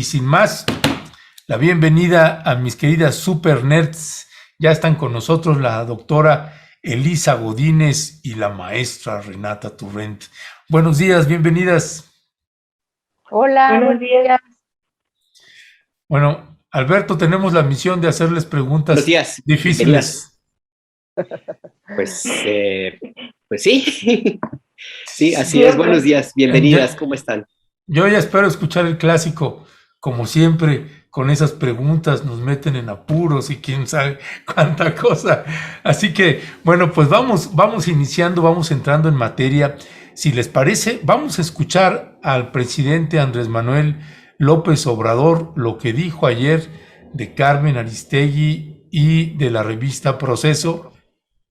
Y sin más, la bienvenida a mis queridas super nerds. Ya están con nosotros la doctora Elisa Godínez y la maestra Renata Turrent. Buenos días, bienvenidas. Hola, Buenos buenos días. días. Bueno, Alberto, tenemos la misión de hacerles Buenos preguntas días, bienvenidas. difíciles. Pues sí, sí, así es. Siempre. Buenos días, bienvenidas, ¿cómo están? Yo ya espero escuchar el clásico, como siempre, con esas preguntas nos meten en apuros y quién sabe cuánta cosa. Así que, bueno, pues vamos iniciando, vamos entrando en materia. Si les parece, vamos a escuchar al presidente Andrés Manuel López Obrador lo que dijo ayer de Carmen Aristegui y de la revista Proceso.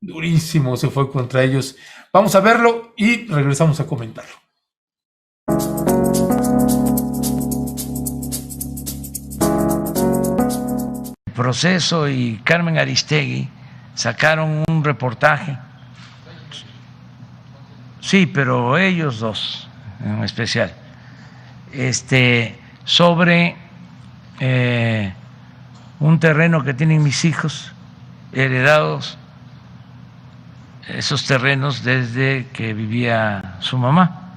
Durísimo se fue contra ellos. Vamos a verlo y regresamos a comentarlo. Proceso y Carmen Aristegui sacaron un reportaje, sí, pero ellos dos en especial, sobre un terreno que tienen mis hijos, heredados esos terrenos desde que vivía su mamá.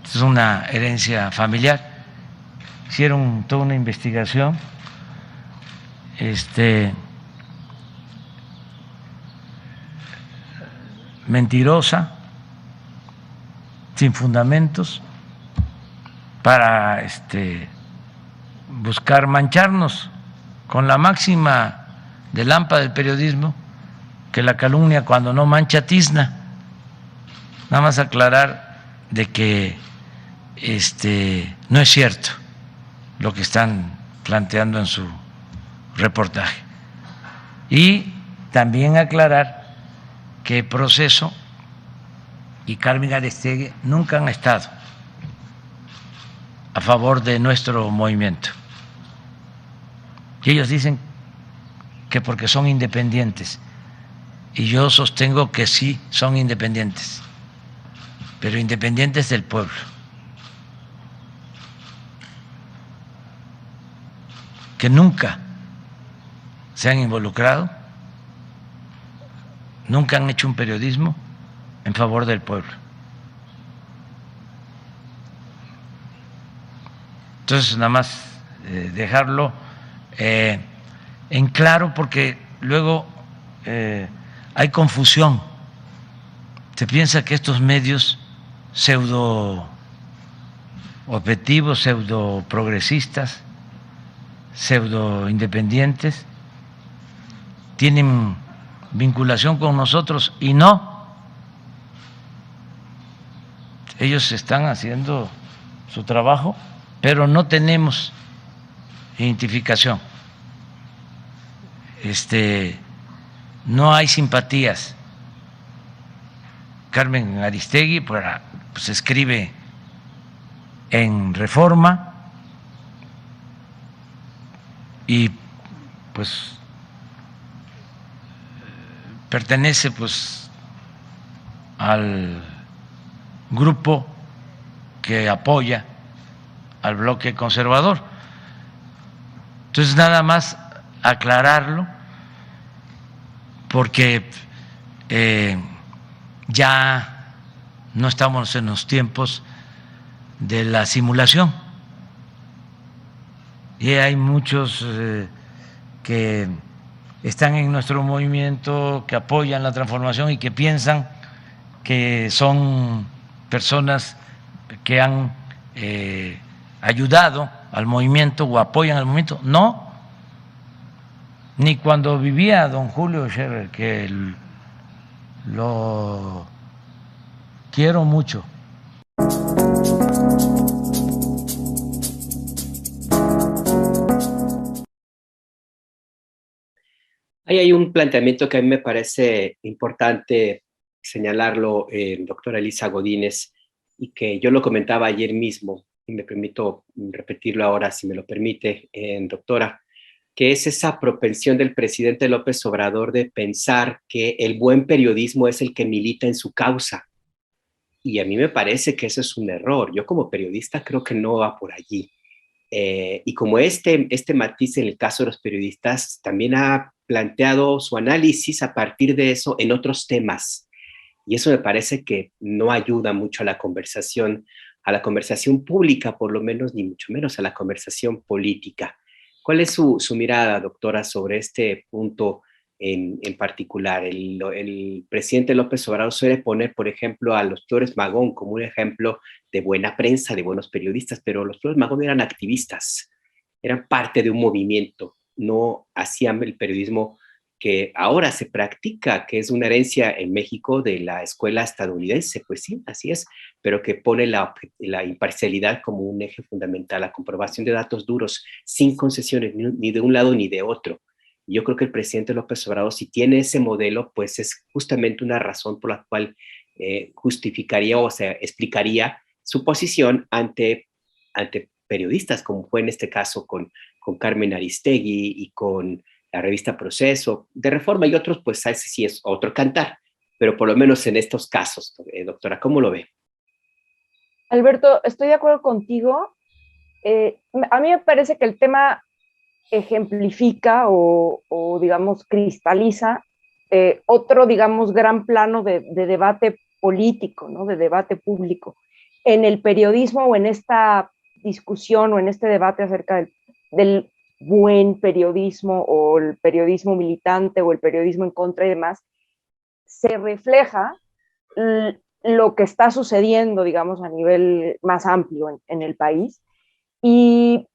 Es una herencia familiar. Hicieron toda una investigación. Mentirosa, sin fundamentos, para buscar mancharnos con la máxima de Lampa del periodismo, que la calumnia cuando no mancha tizna. Nada más aclarar de que no es cierto lo que están planteando en su reportaje. Y también aclarar que Proceso y Carmen Aristegui nunca han estado a favor de nuestro movimiento. Y ellos dicen que porque son independientes, y yo sostengo que sí son independientes, pero independientes del pueblo. Que nunca se han involucrado, nunca han hecho un periodismo en favor del pueblo. Entonces, nada más dejarlo en claro, porque luego hay confusión. Se piensa que estos medios pseudo objetivos, pseudo progresistas, pseudo independientes tienen vinculación con nosotros, y no. Ellos están haciendo su trabajo, pero no tenemos identificación. No hay simpatías. Carmen Aristegui pues escribe en Reforma y pues pertenece pues al grupo que apoya al bloque conservador. Entonces, nada más aclararlo, porque ya no estamos en los tiempos de la simulación, y hay muchos que están en nuestro movimiento, que apoyan la transformación y que piensan que son personas que han ayudado al movimiento o apoyan al movimiento. No, ni cuando vivía don Julio Scherer, que lo quiero mucho. Ahí hay un planteamiento que a mí me parece importante señalarlo, doctora Elisa Godínez, y que yo lo comentaba ayer mismo, y me permito repetirlo ahora, si me lo permite, doctora, que es esa propensión del presidente López Obrador de pensar que el buen periodismo es el que milita en su causa. Y a mí me parece que eso es un error. Yo como periodista creo que no va por allí. Y como este matiz en el caso de los periodistas, también ha planteado su análisis a partir de eso en otros temas. Y eso me parece que no ayuda mucho a la conversación pública, por lo menos, ni mucho menos a la conversación política. ¿Cuál es su mirada, doctora, sobre este punto en particular? El presidente López Obrador suele poner, por ejemplo, a los Flores Magón como un ejemplo de buena prensa, de buenos periodistas, pero los Flores Magón eran activistas, eran parte de un movimiento, no hacían el periodismo que ahora se practica, que es una herencia en México de la escuela estadounidense, pues sí, así es, pero que pone la imparcialidad como un eje fundamental, la comprobación de datos duros, sin concesiones ni de un lado ni de otro. Yo creo que el presidente López Obrador, si tiene ese modelo, pues es justamente una razón por la cual justificaría o sea, explicaría su posición ante periodistas, como fue en este caso con Carmen Aristegui y con la revista Proceso, de Reforma y otros, pues ese sí es otro cantar, pero por lo menos en estos casos, doctora, ¿cómo lo ve? Alberto, estoy de acuerdo contigo. A mí me parece que el tema ejemplifica o digamos, cristaliza otro, digamos, gran plano de debate político, ¿no? De debate público. En el periodismo o en esta discusión o en este debate acerca del buen periodismo o el periodismo militante o el periodismo en contra y demás, se refleja lo que está sucediendo, digamos, a nivel más amplio en el país. Y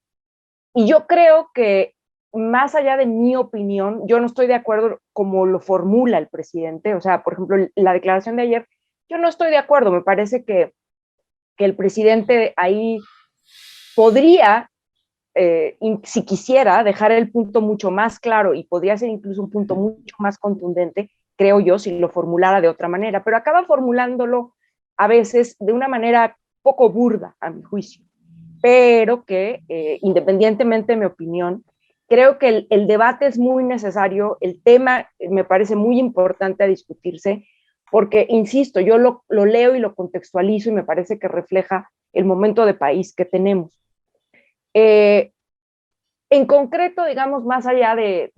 yo creo que más allá de mi opinión, yo no estoy de acuerdo como lo formula el presidente. O sea, por ejemplo, la declaración de ayer, yo no estoy de acuerdo. Me parece que el presidente ahí podría, si quisiera, dejar el punto mucho más claro y podría ser incluso un punto mucho más contundente, creo yo, si lo formulara de otra manera, pero acaba formulándolo a veces de una manera poco burda, a mi juicio, pero que independientemente de mi opinión, creo que el debate es muy necesario, el tema me parece muy importante a discutirse, porque, insisto, yo lo leo y lo contextualizo y me parece que refleja el momento de país que tenemos. En concreto, digamos, más allá de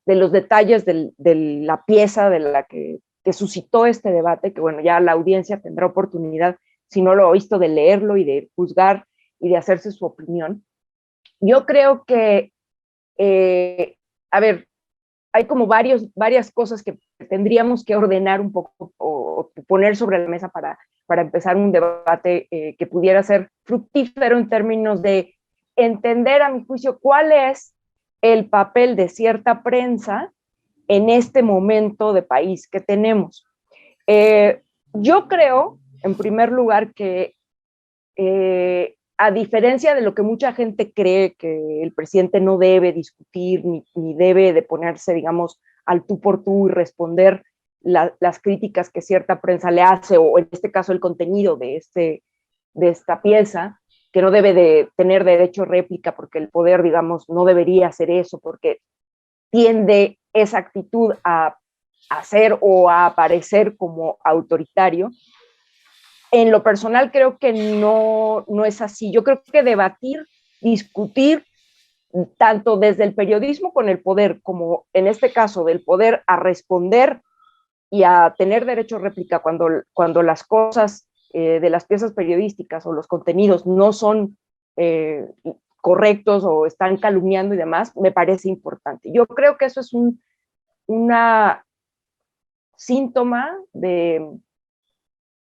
los detalles de la pieza de la que suscitó este debate, que bueno, ya la audiencia tendrá oportunidad, si no lo ha visto, de leerlo y de juzgar y de hacerse su opinión. Yo creo que, a ver, hay como varias cosas que tendríamos que ordenar un poco o poner sobre la mesa para empezar un debate que pudiera ser fructífero en términos de entender, a mi juicio, cuál es el papel de cierta prensa en este momento de país que tenemos. Yo creo, en primer lugar, que a diferencia de lo que mucha gente cree, que el presidente no debe discutir ni debe de ponerse, digamos, al tú por tú y responder las críticas que cierta prensa le hace, o en este caso el contenido de esta pieza, que no debe de tener derecho a réplica porque el poder, digamos, no debería hacer eso porque tiende esa actitud a ser o a aparecer como autoritario. En lo personal creo que no es así. Yo creo que debatir, discutir, tanto desde el periodismo con el poder, como en este caso del poder a responder y a tener derecho a réplica cuando las cosas de las piezas periodísticas o los contenidos no son correctos o están calumniando y demás, me parece importante. Yo creo que eso es una síntoma de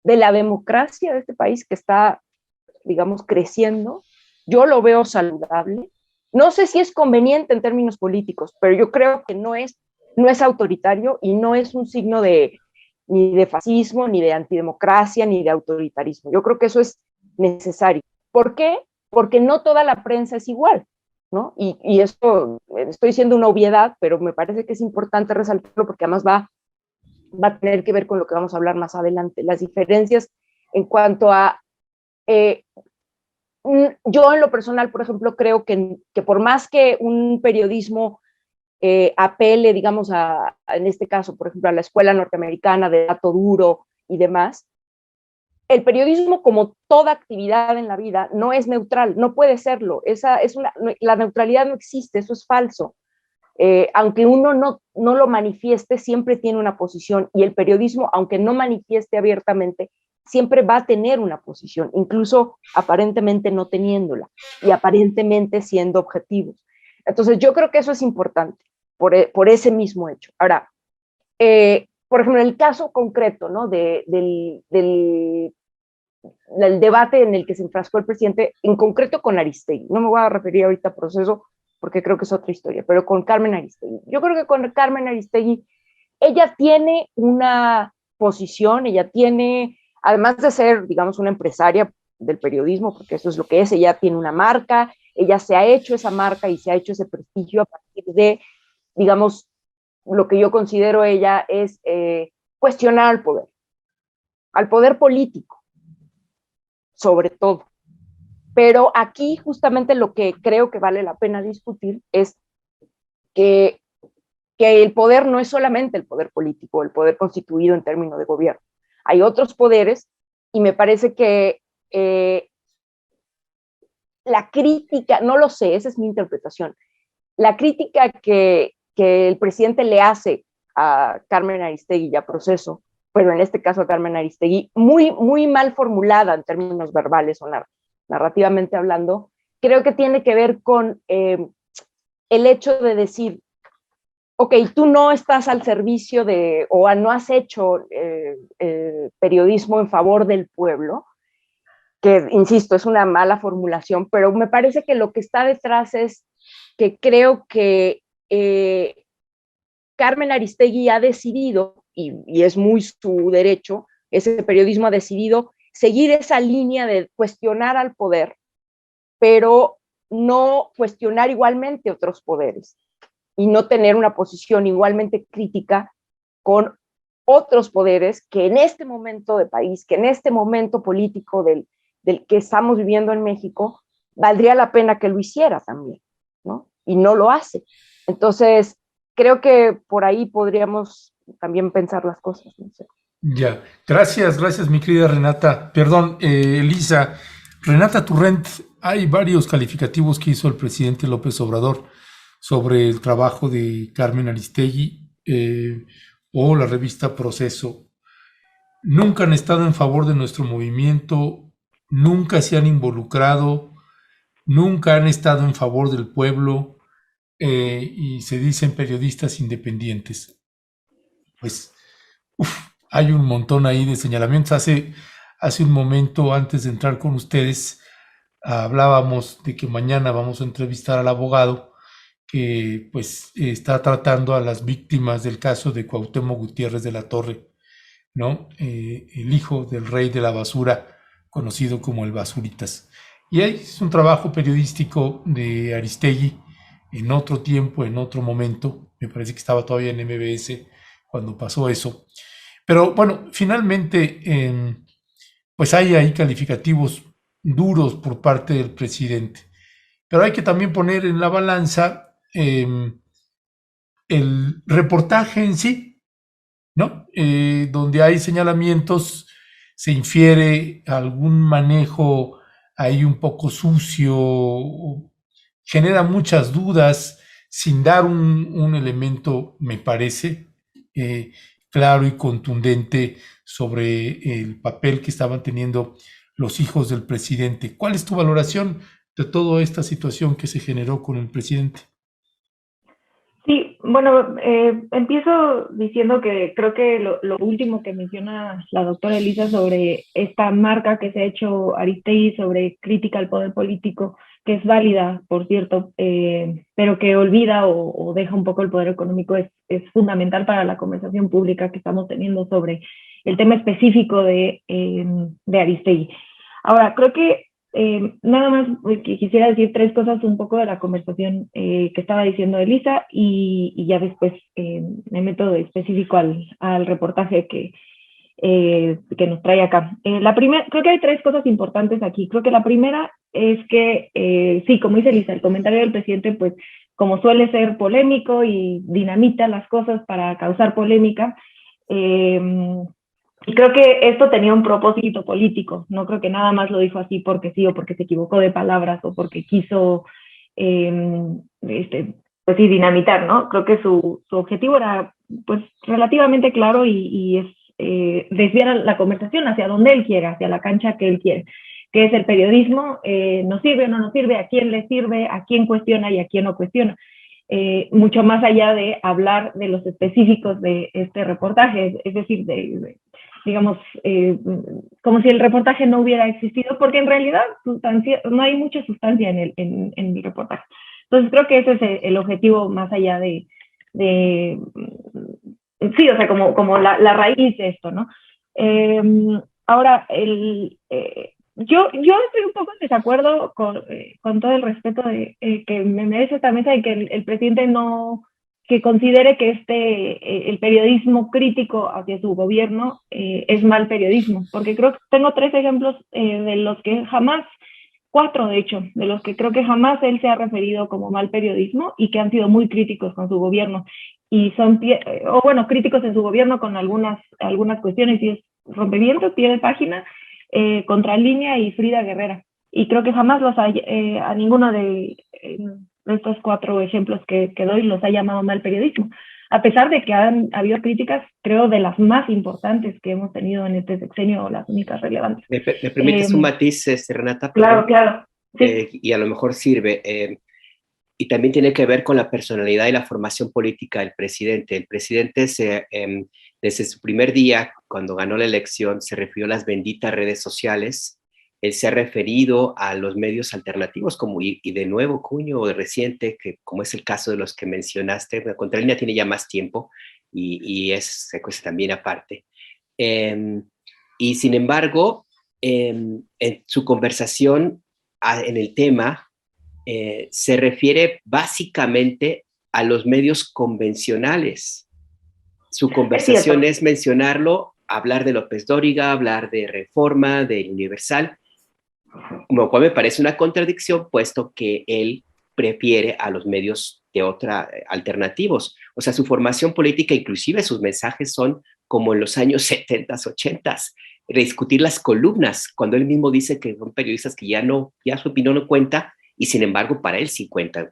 la democracia de este país que está, digamos, creciendo. Yo lo veo saludable. No sé si es conveniente en términos políticos, pero yo creo que no es autoritario y no es un signo ni de fascismo, ni de antidemocracia, ni de autoritarismo. Yo creo que eso es necesario. ¿Por qué? Porque no toda la prensa es igual, ¿no? Y esto estoy diciendo una obviedad, pero me parece que es importante resaltarlo porque además va a tener que ver con lo que vamos a hablar más adelante. Las diferencias en cuanto a... yo en lo personal, por ejemplo, creo que por más que un periodismo apele, digamos, en este caso, por ejemplo, a la escuela norteamericana de dato duro y demás, el periodismo, como toda actividad en la vida, no es neutral, no puede serlo. La neutralidad no existe, eso es falso. Aunque uno no lo manifieste, siempre tiene una posición, y el periodismo, aunque no manifieste abiertamente, siempre va a tener una posición, incluso aparentemente no teniéndola, y aparentemente siendo objetivos. Entonces yo creo que eso es importante, por ese mismo hecho. Ahora, por ejemplo, en el caso concreto, ¿no? del debate en el que se enfrascó el presidente, en concreto con Aristegui. No me voy a referir ahorita a Proceso, porque creo que es otra historia, pero con Carmen Aristegui. Yo creo que con Carmen Aristegui, ella tiene una posición, ella tiene, además de ser, digamos, una empresaria del periodismo, porque eso es lo que es, ella tiene una marca, ella se ha hecho esa marca y se ha hecho ese prestigio a partir de, digamos, lo que yo considero ella es cuestionar al poder político, sobre todo. Pero aquí justamente lo que creo que vale la pena discutir es que el poder no es solamente el poder político, el poder constituido en términos de gobierno. Hay otros poderes, y me parece que la crítica, no lo sé, esa es mi interpretación, la crítica que el presidente le hace a Carmen Aristegui y a Proceso, pero en este caso a Carmen Aristegui, muy mal formulada en términos verbales o narrativamente hablando, creo que tiene que ver con el hecho de decir, ok, tú no estás al servicio o no has hecho periodismo en favor del pueblo, que, insisto, es una mala formulación, pero me parece que lo que está detrás es que creo que Carmen Aristegui ha decidido, y es muy su derecho, ese periodismo ha decidido seguir esa línea de cuestionar al poder, pero no cuestionar igualmente otros poderes y no tener una posición igualmente crítica con otros poderes que en este momento de país, que en este momento político del que estamos viviendo en México, valdría la pena que lo hiciera también, ¿no? Y no lo hace. Entonces, creo que por ahí podríamos también pensar las cosas, no sé. Ya, gracias, mi querida Renata. Perdón, Elisa. Renata Turrent, hay varios calificativos que hizo el presidente López Obrador sobre el trabajo de Carmen Aristegui o la revista Proceso. Nunca han estado en favor de nuestro movimiento, nunca se han involucrado, nunca han estado en favor del pueblo y se dicen periodistas independientes. Pues hay un montón ahí de señalamientos. Hace un momento, antes de entrar con ustedes, hablábamos de que mañana vamos a entrevistar al abogado que pues está tratando a las víctimas del caso de Cuauhtémoc Gutiérrez de la Torre, ¿no? El hijo del rey de la basura, conocido como el Basuritas. Y ahí es un trabajo periodístico de Aristegui en otro tiempo, en otro momento. Me parece que estaba todavía en MBS cuando pasó eso. Pero bueno, finalmente, pues hay ahí calificativos duros por parte del presidente. Pero hay que también poner en la balanza el reportaje en sí, ¿no? Donde hay señalamientos, se infiere algún manejo ahí un poco sucio, genera muchas dudas sin dar un elemento, me parece, claro y contundente sobre el papel que estaban teniendo los hijos del presidente. ¿Cuál es tu valoración de toda esta situación que se generó con el presidente? Sí, bueno, empiezo diciendo que creo que lo último que menciona la doctora Elisa sobre esta marca que se ha hecho Aristegui sobre crítica al poder político, que es válida, por cierto, pero que olvida o deja un poco el poder económico, es fundamental para la conversación pública que estamos teniendo sobre el tema específico de Aristegui. Ahora, creo que nada más quisiera decir tres cosas un poco de la conversación que estaba diciendo Elisa y ya después me meto de específico al reportaje que nos trae acá. La primera, creo que hay tres cosas importantes aquí. Creo que la primera es que, sí, como dice Elisa, el comentario del presidente, pues como suele ser polémico y dinamita las cosas para causar polémica, Y creo que esto tenía un propósito político, no creo que nada más lo dijo así porque sí o porque se equivocó de palabras o porque quiso, pues sí, dinamitar, ¿no? Creo que su objetivo era pues relativamente claro y es desviar la conversación hacia donde él quiera, hacia la cancha que él quiere, que es el periodismo, ¿nos sirve o no nos sirve? ¿A quién le sirve? ¿A quién cuestiona y a quién no cuestiona? Mucho más allá de hablar de los específicos de este reportaje, es decir, digamos, como si el reportaje no hubiera existido, porque en realidad no hay mucha sustancia en el reportaje. Entonces creo que ese es el objetivo más allá sí, o sea, como la raíz de esto, ¿no? Ahora, yo estoy un poco en desacuerdo con todo el respeto que me merece esta mesa y que el presidente no, que considere que el periodismo crítico hacia su gobierno es mal periodismo, porque creo que tengo 3 ejemplos de los que jamás, 4 de hecho, de los que creo que jamás él se ha referido como mal periodismo y que han sido muy críticos con su gobierno y son, o bueno, críticos en su gobierno con algunas cuestiones, y es Rompevientos, Pie de Página, Contralínea y Frida Guerrera. Y creo que jamás a ninguno de estos 4 ejemplos que doy los ha llamado mal periodismo, a pesar de que han habido críticas, creo, de las más importantes que hemos tenido en este sexenio, o las únicas relevantes. ¿Me permites un matiz, Renata? Claro, claro. Sí. Y a lo mejor sirve. Y también tiene que ver con la personalidad y la formación política del presidente. El presidente, desde su primer día, cuando ganó la elección, se refirió a las benditas redes sociales. Él se ha referido a los medios alternativos, y de nuevo cuño o de reciente, como es el caso de los que mencionaste. La Contralínea tiene ya más tiempo y se cuesta también aparte. Y sin embargo, en su conversación en el tema, se refiere básicamente a los medios convencionales. Su conversación es mencionarlo, hablar de López Dóriga, hablar de Reforma, del Universal, lo cual me parece una contradicción, puesto que él prefiere a los medios alternativos. O sea, su formación política, inclusive sus mensajes son como en los años 70s, 80s, rediscutir las columnas, cuando él mismo dice que son periodistas que ya su opinión no cuenta, y sin embargo para él sí cuenta.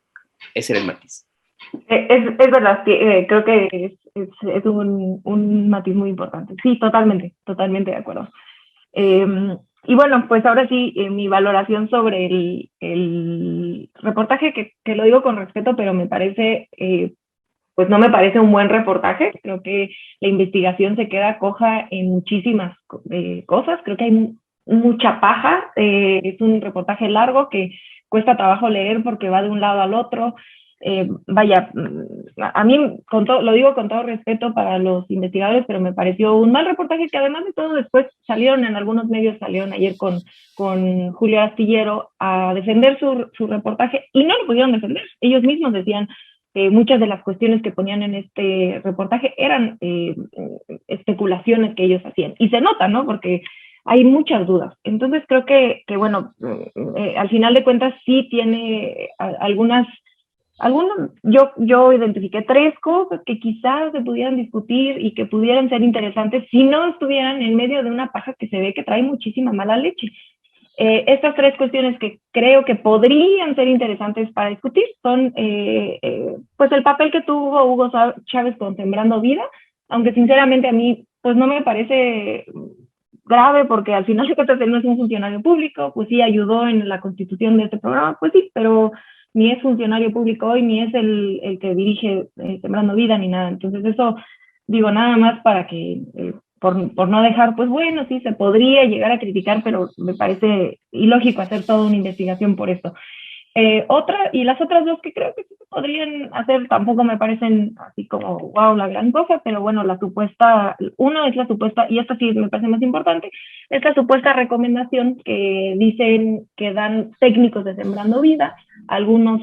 Ese era el matiz. Es verdad, creo que es un matiz muy importante. Sí, totalmente de acuerdo. Y bueno, pues ahora sí, mi valoración sobre el reportaje, que lo digo con respeto, pero me parece, pues no me parece un buen reportaje. Creo que la investigación se queda coja en muchísimas cosas. Creo que hay mucha paja. Es un reportaje largo que cuesta trabajo leer porque va de un lado al otro. Vaya, a mí lo digo con todo respeto para los investigadores, pero me pareció un mal reportaje, que además de todo después salieron en algunos medios, salieron ayer con Julio Astillero a defender su reportaje y no lo pudieron defender. Ellos mismos decían que muchas de las cuestiones que ponían en este reportaje eran especulaciones que ellos hacían, y se nota, ¿no? Porque hay muchas dudas. Entonces creo que bueno, al final de cuentas sí tiene algunas, yo identifiqué 3 cosas que quizás se pudieran discutir y que pudieran ser interesantes si no estuvieran en medio de una paja que se ve que trae muchísima mala leche. Estas 3 cuestiones que creo que podrían ser interesantes para discutir son pues el papel que tuvo Hugo Chávez con Sembrando Vida, aunque sinceramente a mí pues no me parece grave, porque al final de cuentas él no es un funcionario público. Pues sí ayudó en la constitución de este programa, pues sí, pero ni es funcionario público hoy, ni es el que dirige Sembrando Vida, ni nada. Entonces eso, digo, nada más para que, por no dejar, pues bueno, sí, se podría llegar a criticar, pero me parece ilógico hacer toda una investigación por esto. Y las otras 2 que creo que sí se podrían hacer, tampoco me parecen así como, wow, la gran cosa, pero bueno, uno es la supuesta, y esta sí me parece más importante, es la supuesta recomendación que dicen que dan técnicos de Sembrando Vida, algunos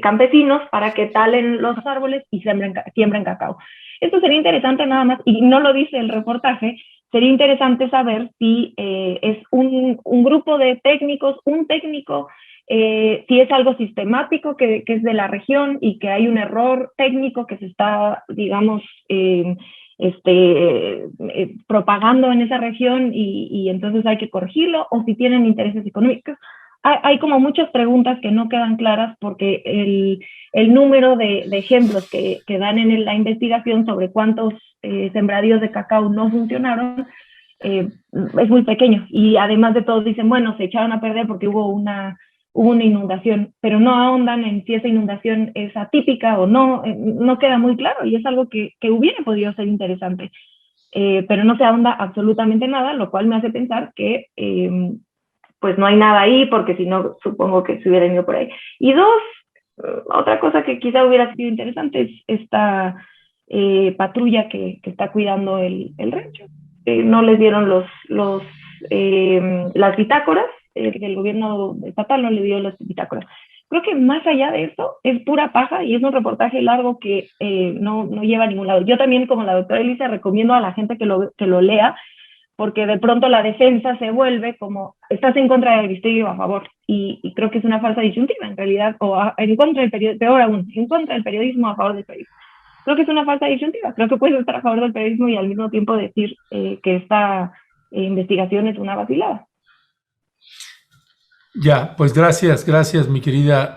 campesinos, para que talen los árboles y siembren cacao. Esto sería interesante nada más, y no lo dice el reportaje. Sería interesante saber si es un grupo de técnicos, un técnico, si es algo sistemático que es de la región y que hay un error técnico que se está, digamos, propagando en esa región y entonces hay que corregirlo, o si tienen intereses económicos. Hay como muchas preguntas que no quedan claras porque el número de ejemplos que dan en la investigación sobre cuántos sembradíos de cacao no funcionaron es muy pequeño. Y además de todo dicen, bueno, se echaron a perder porque hubo una inundación, pero no ahondan en si esa inundación es atípica o no, no queda muy claro, y es algo que hubiera podido ser interesante. Pero no se ahonda absolutamente nada, lo cual me hace pensar que pues no hay nada ahí, porque si no, supongo que se hubiera ido por ahí. Y dos, otra cosa que quizá hubiera sido interesante es esta patrulla que está cuidando el rancho. No les dieron las bitácoras, el gobierno estatal no le dio las bitácoras. Creo que más allá de eso es pura paja y es un reportaje largo que no lleva a ningún lado. Yo también, como la doctora Elisa, recomiendo a la gente que lo lea, porque de pronto la defensa se vuelve como, estás en contra de Aristegui o a favor, y creo que es una falsa disyuntiva en realidad, en contra del periodismo, peor aún, en contra del periodismo o a favor del periodismo. Creo que es una falsa disyuntiva, creo que puedes estar a favor del periodismo y al mismo tiempo decir que esta investigación es una vacilada. Ya, pues gracias mi querida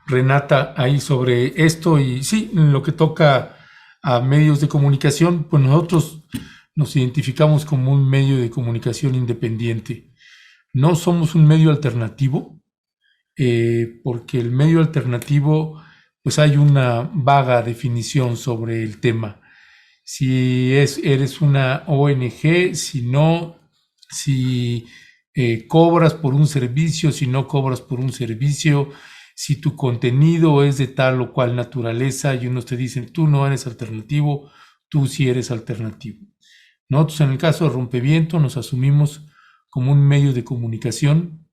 Renata, ahí sobre esto. Y sí, en lo que toca a medios de comunicación, pues nosotros nos identificamos como un medio de comunicación independiente. No somos un medio alternativo, porque el medio alternativo, pues hay una vaga definición sobre el tema. Si eres una ONG, si no, si cobras por un servicio, si no cobras por un servicio, si tu contenido es de tal o cual naturaleza, y unos te dicen, tú no eres alternativo, tú sí eres alternativo. Nosotros, en el caso de Rompeviento, nos asumimos como un medio de comunicación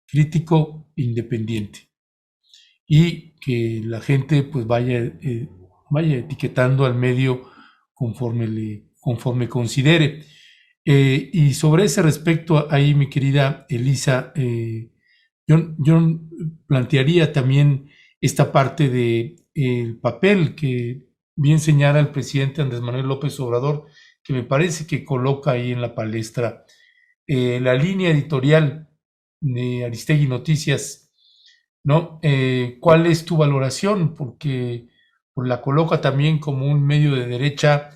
crítico independiente, y que la gente pues vaya etiquetando al medio conforme considere. Y sobre ese respecto, ahí mi querida Elisa, yo plantearía también esta parte del papel que bien señala el presidente Andrés Manuel López Obrador, que me parece que coloca ahí en la palestra la línea editorial de Aristegui Noticias, ¿no? ¿Cuál es tu valoración? Porque pues, la coloca también como un medio de derecha.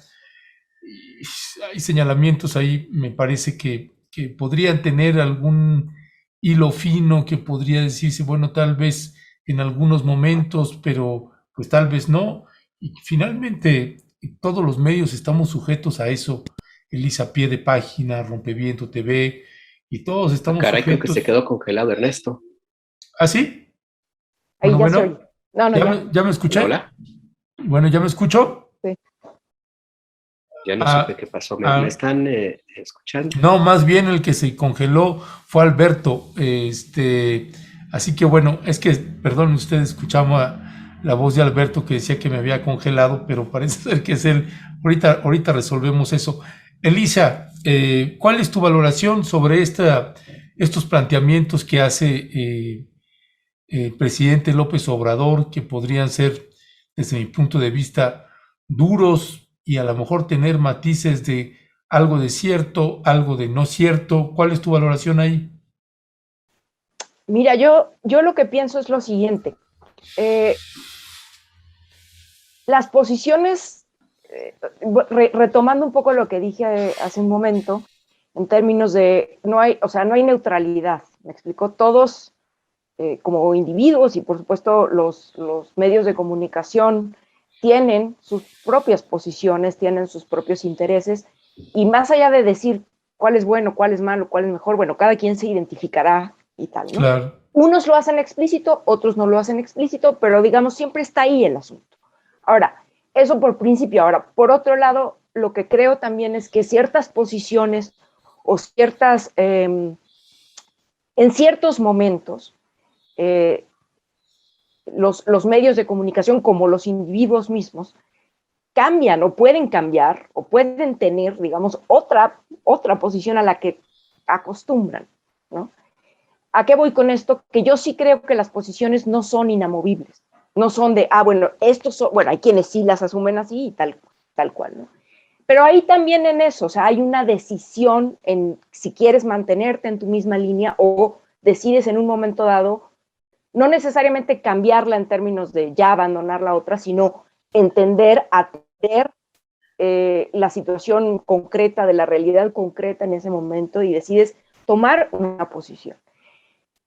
Hay señalamientos ahí, me parece que podrían tener algún hilo fino, que podría decirse, bueno, tal vez en algunos momentos, pero pues tal vez no. Y finalmente, todos los medios estamos sujetos a eso. Elisa, pie de página, Rompeviento TV, y todos estamos Caray, creo que sujetos. se quedó congelado Ernesto. ¿Ah, sí? Ahí Bueno, ya soy. No, ¿ya me escuché? Hola. Bueno, ¿ya me escucho? Sí. Ya no supe qué pasó. ¿Me están escuchando? No, más bien el que se congeló fue Alberto. Así que bueno, es que, perdón, ustedes escuchamos la voz de Alberto que decía que me había congelado, pero parece ser que es él. Ahorita resolvemos eso. Elisa, ¿cuál es tu valoración sobre estos planteamientos que hace el presidente López Obrador, que podrían ser, desde mi punto de vista, duros y a lo mejor tener matices de algo de cierto, algo de no cierto? ¿Cuál es tu valoración ahí? Mira, yo lo que pienso es lo siguiente. Las posiciones, retomando un poco lo que dije hace un momento, en términos de no hay neutralidad. Me explicó, todos como individuos y por supuesto los medios de comunicación tienen sus propias posiciones, tienen sus propios intereses, y más allá de decir cuál es bueno, cuál es malo, cuál es mejor, bueno, cada quien se identificará y tal, ¿no? Claro. Unos lo hacen explícito, otros no lo hacen explícito, pero digamos, siempre está ahí el asunto. Ahora, eso por principio. Ahora, por otro lado, lo que creo también es que ciertas posiciones o ciertas, en ciertos momentos, los medios de comunicación, como los individuos mismos, cambian o pueden cambiar o pueden tener, digamos, otra posición a la que acostumbran, ¿no? ¿A qué voy con esto? Que yo sí creo que las posiciones no son inamovibles, no son de, bueno, estos son, bueno, hay quienes sí las asumen así y tal cual, ¿no? Pero ahí también en eso, o sea, hay una decisión en si quieres mantenerte en tu misma línea o decides en un momento dado no necesariamente cambiarla en términos de ya abandonar la otra, sino entender, atender la situación concreta, de la realidad concreta en ese momento y decides tomar una posición.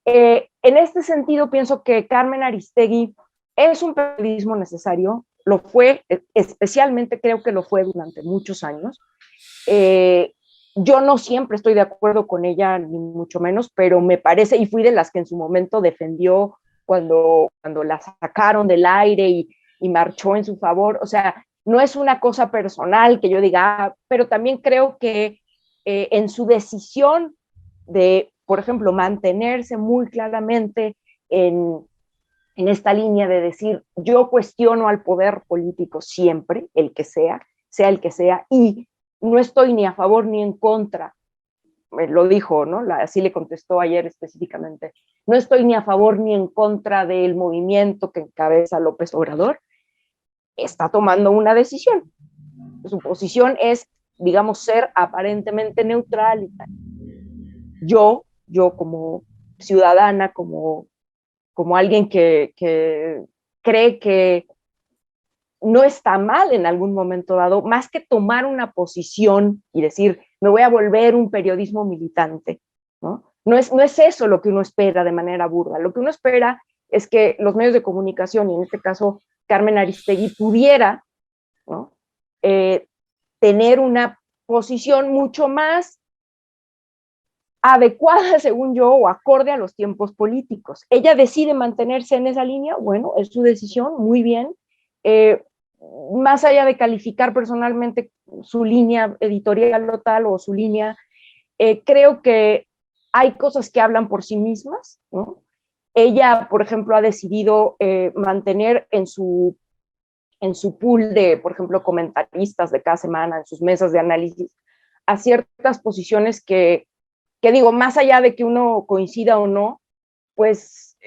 En este sentido, pienso que Carmen Aristegui es un periodismo necesario, lo fue, especialmente creo que lo fue durante muchos años. Yo no siempre estoy de acuerdo con ella, ni mucho menos, pero me parece, y fui de las que en su momento defendió cuando la sacaron del aire y marchó en su favor. O sea, no es una cosa personal que yo diga, pero también creo que en su decisión de, por ejemplo, mantenerse muy claramente en esta línea de decir, yo cuestiono al poder político siempre, el que sea el que sea, y no estoy ni a favor ni en contra, lo dijo, ¿no? Así le contestó ayer específicamente, no estoy ni a favor ni en contra del movimiento que encabeza López Obrador, está tomando una decisión. Su posición es, digamos, ser aparentemente neutral. Yo como ciudadana, como alguien que cree que no está mal en algún momento dado, más que tomar una posición y decir, me voy a volver un periodismo militante, ¿no? No es eso lo que uno espera de manera burda. Lo que uno espera es que los medios de comunicación, y en este caso Carmen Aristegui, pudiera, ¿no? Tener una posición mucho más adecuada, según yo, o acorde a los tiempos políticos. Ella decide mantenerse en esa línea, bueno, es su decisión, muy bien. Más allá de calificar personalmente su línea editorial o tal, o su línea, creo que hay cosas que hablan por sí mismas, ¿no? Ella, por ejemplo, ha decidido mantener en su pool de, por ejemplo, comentaristas de cada semana, en sus mesas de análisis, a ciertas posiciones que digo, más allá de que uno coincida o no, pues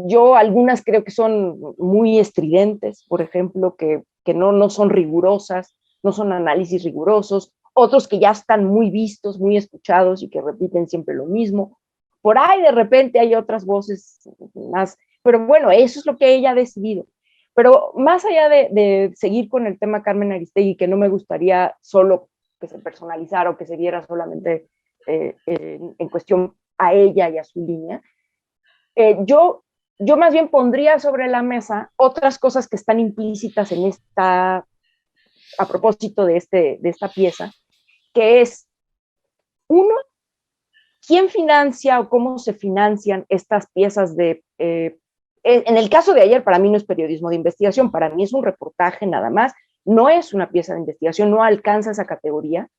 yo algunas creo que son muy estridentes, por ejemplo, que no son rigurosas, no son análisis rigurosos, otros que ya están muy vistos, muy escuchados y que repiten siempre lo mismo. Por ahí de repente hay otras voces más, pero bueno, eso es lo que ella ha decidido. Pero más allá de seguir con el tema Carmen Aristegui, que no me gustaría solo que se personalizara o que se viera solamente en cuestión a ella y a su línea, yo más bien pondría sobre la mesa otras cosas que están implícitas en esta, a propósito de esta pieza, que es, uno, ¿quién financia o cómo se financian estas piezas de... en el caso de ayer, para mí no es periodismo de investigación, para mí es un reportaje nada más, no es una pieza de investigación, no alcanza esa categoría,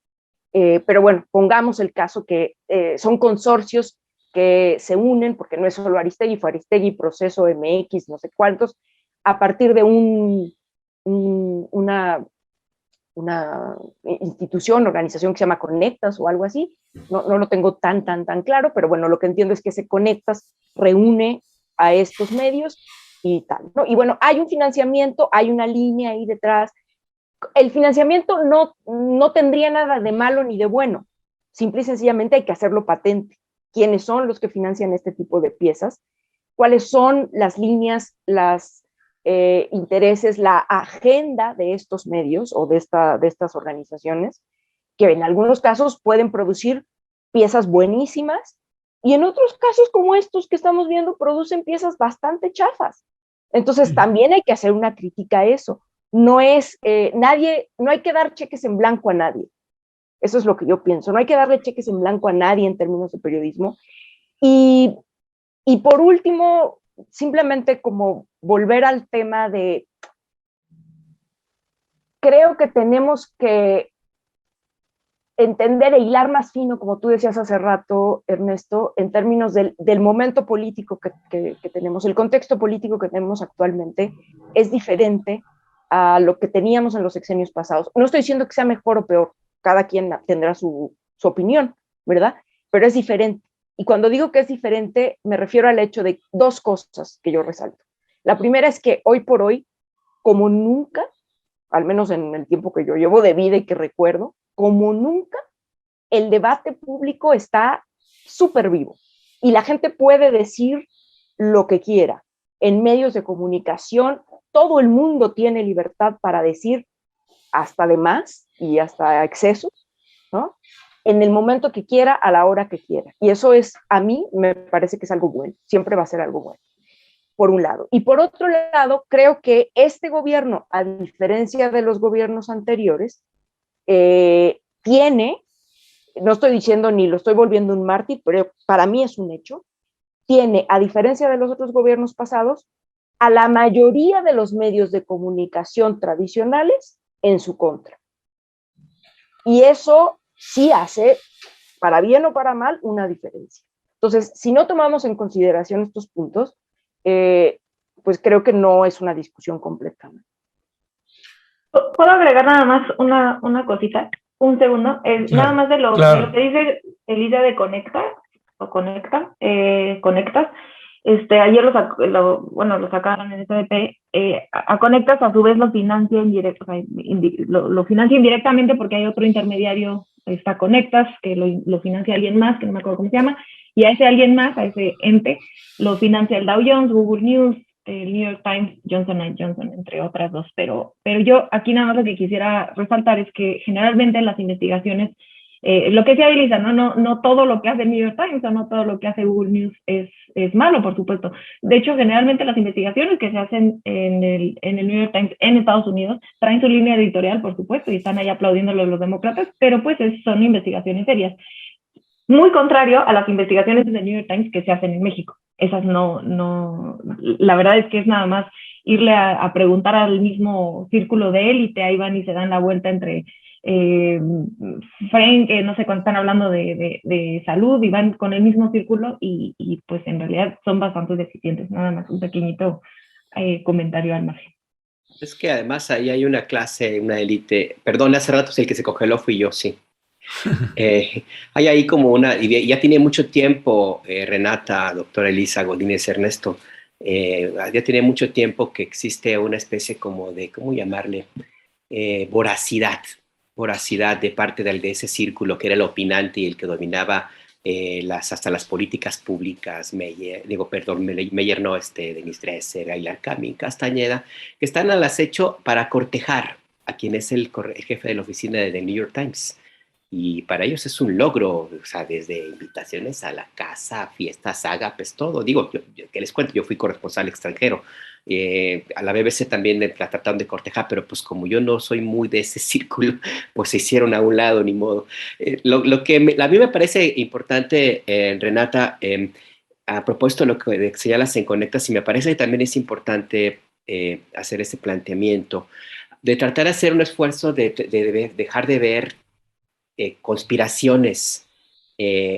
pero bueno, pongamos el caso que son consorcios que se unen, porque no es solo Aristegui, fue Aristegui, Proceso, MX, no sé cuántos, a partir de una institución, organización que se llama Conectas o algo así. No lo tengo tan claro, pero bueno, lo que entiendo es que se Conectas reúne a estos medios y tal, ¿no? Y bueno, hay un financiamiento, hay una línea ahí detrás. El financiamiento no tendría nada de malo ni de bueno. Simple y sencillamente hay que hacerlo patente. ¿Quiénes son los que financian este tipo de piezas? ¿Cuáles son las líneas, las intereses, la agenda de estos medios o de estas organizaciones, que en algunos casos pueden producir piezas buenísimas y en otros casos como estos que estamos viendo producen piezas bastante chafas? Entonces también hay que hacer una crítica a eso. No es no hay que dar cheques en blanco a nadie. Eso es lo que yo pienso. No hay que darle cheques en blanco a nadie en términos de periodismo. Y por último, simplemente como volver al tema de, creo que tenemos que entender e hilar más fino, como tú decías hace rato, Ernesto, en términos del momento político que tenemos. El contexto político que tenemos actualmente es diferente a lo que teníamos en los sexenios pasados. No estoy diciendo que sea mejor o peor, cada quien tendrá su opinión, ¿verdad? Pero es diferente. Y cuando digo que es diferente, me refiero al hecho de dos cosas que yo resalto. La primera es que hoy por hoy, como nunca, al menos en el tiempo que yo llevo de vida y que recuerdo, como nunca el debate público está súper vivo y la gente puede decir lo que quiera. En medios de comunicación, todo el mundo tiene libertad para decir hasta de más y hasta excesos, ¿no? En el momento que quiera, a la hora que quiera. Y eso es, a mí, me parece que es algo bueno, siempre va a ser algo bueno, por un lado. Y por otro lado, creo que este gobierno, a diferencia de los gobiernos anteriores, tiene, no estoy diciendo ni lo estoy volviendo un mártir, pero para mí es un hecho, tiene, a diferencia de los otros gobiernos pasados, a la mayoría de los medios de comunicación tradicionales en su contra. Y eso sí hace, para bien o para mal, una diferencia. Entonces, si no tomamos en consideración estos puntos, pues creo que no es una discusión completa. ¿Puedo agregar nada más una cosita? Un segundo. Claro, nada más de lo claro. que dice Elisa de Conectas. Ayer lo sacaron en SDP. A Conectas a su vez lo financia lo financia indirectamente porque hay otro intermediario, está Conectas, que lo financia alguien más, que no me acuerdo cómo se llama, y a ese alguien más, a ese ente, lo financia el Dow Jones, Google News, el New York Times, Johnson & Johnson, entre otras dos. Pero yo aquí nada más lo que quisiera resaltar es que generalmente en las investigaciones, lo que decía Elisa, no todo lo que hace el New York Times o no todo lo que hace Google News es malo, por supuesto. De hecho, generalmente las investigaciones que se hacen en el New York Times en Estados Unidos traen su línea editorial, por supuesto, y están ahí aplaudiéndolo los demócratas, pero pues son investigaciones serias. Muy contrario a las investigaciones del New York Times que se hacen en México. Esas la verdad es que es nada más irle a preguntar al mismo círculo de élite, ahí van y se dan la vuelta entre Frank, no sé cuándo están hablando de salud y van con el mismo círculo y pues en realidad son bastante deficientes. Nada más un pequeñito comentario al margen. Es que además ahí hay una clase, una élite, perdón, hace rato el que se congeló fui yo, sí. Hay ahí como y ya tiene mucho tiempo, Renata, doctora Elisa, Godínez, Ernesto, ya tiene mucho tiempo que existe una especie como de, ¿cómo llamarle? Voracidad de parte de ese círculo que era el opinante y el que dominaba hasta las políticas públicas, Meyer no, Denis Dresser, Aylar Camín, Castañeda, que están al acecho para cortejar a quien es el jefe de la oficina de The New York Times. Y para ellos es un logro, o sea, desde invitaciones a la casa, fiestas, ágapes, todo. Digo, que les cuento, yo fui corresponsal extranjero. A la BBC también la trataron de cortejar, pero pues como yo no soy muy de ese círculo, pues se hicieron a un lado, ni modo. Lo que a mí me parece importante, Renata, a propósito de lo que señalas en Conectas, y me parece que también es importante hacer ese planteamiento, de tratar de hacer un esfuerzo de dejar de ver conspiraciones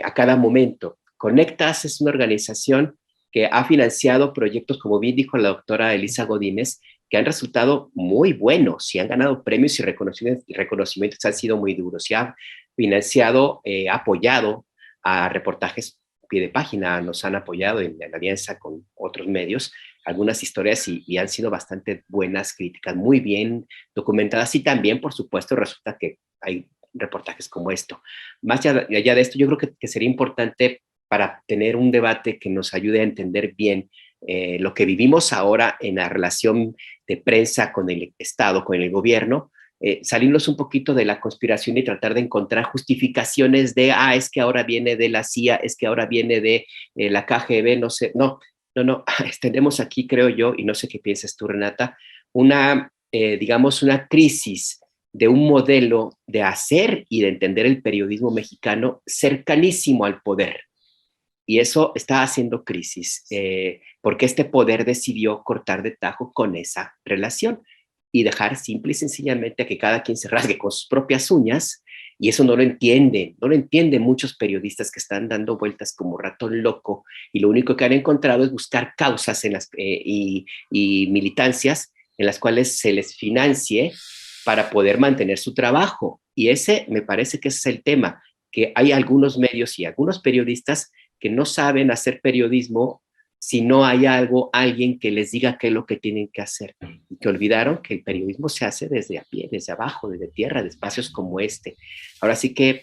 a cada momento. Conectas es una organización que ha financiado proyectos, como bien dijo la doctora Elisa Godínez, que han resultado muy buenos y han ganado premios y reconocimientos han sido muy duros. Y ha financiado, apoyado a reportajes pie de página, nos han apoyado en alianza con otros medios, algunas historias y han sido bastante buenas críticas, muy bien documentadas y también, por supuesto, resulta que hay reportajes como esto. Más allá de esto, yo creo que sería importante para tener un debate que nos ayude a entender bien lo que vivimos ahora en la relación de prensa con el Estado, con el gobierno, salirnos un poquito de la conspiración y tratar de encontrar justificaciones de, es que ahora viene de la CIA, es que ahora viene de la KGB, no sé, no, tenemos aquí, creo yo, y no sé qué piensas tú, Renata, digamos, una crisis de un modelo de hacer y de entender el periodismo mexicano cercanísimo al poder. Y eso está haciendo crisis, porque este poder decidió cortar de tajo con esa relación y dejar simple y sencillamente a que cada quien se rasgue con sus propias uñas, y eso no lo entienden muchos periodistas que están dando vueltas como ratón loco, y lo único que han encontrado es buscar causas y militancias en las cuales se les financie para poder mantener su trabajo. Y ese me parece que ese es el tema, que hay algunos medios y algunos periodistas que no saben hacer periodismo si no hay alguien que les diga qué es lo que tienen que hacer, y que olvidaron que el periodismo se hace desde a pie, desde abajo, desde tierra, de espacios como este. Ahora sí que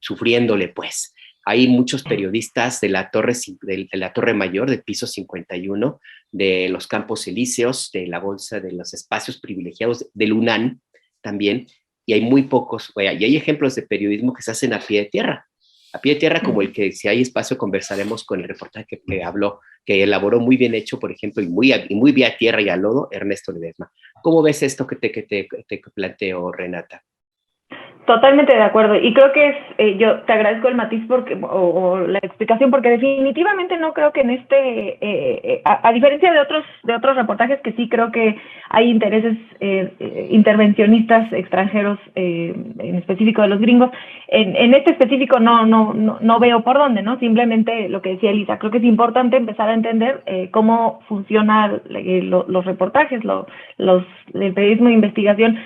sufriéndole, pues. Hay muchos periodistas de la Torre Mayor, del piso 51, de los Campos Elíseos, de la Bolsa, de los espacios privilegiados, del UNAM también, y hay muy pocos, y hay ejemplos de periodismo que se hacen a pie de tierra, como el que, si hay espacio, conversaremos con el reportaje que elaboró muy bien hecho, por ejemplo, y muy vía tierra y a lodo, Ernesto Ledesma. ¿Cómo ves esto que te planteo, Renata? Totalmente de acuerdo, y creo que yo te agradezco el matiz o la explicación, porque definitivamente no creo que en a diferencia de otros reportajes que sí creo que hay intereses intervencionistas extranjeros, en específico de los gringos, en este específico no veo por dónde, ¿no? Simplemente lo que decía Elisa, creo que es importante empezar a entender cómo funcionan los reportajes, el periodismo de investigación,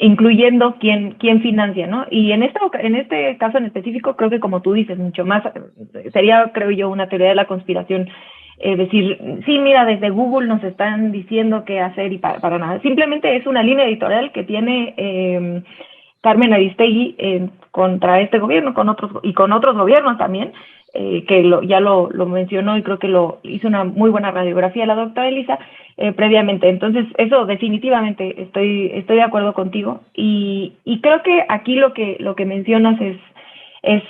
incluyendo quién financia, ¿no? Y en este caso en específico, creo que, como tú dices, mucho más sería, creo yo, una teoría de la conspiración, decir, sí, mira, desde Google nos están diciendo qué hacer, y para nada. Simplemente es una línea editorial que tiene Carmen Aristegui contra este gobierno, con otros gobiernos también, que ya lo mencionó, y creo que hizo una muy buena radiografía la doctora Elisa previamente. Entonces, eso definitivamente estoy de acuerdo contigo, y creo que aquí lo que mencionas es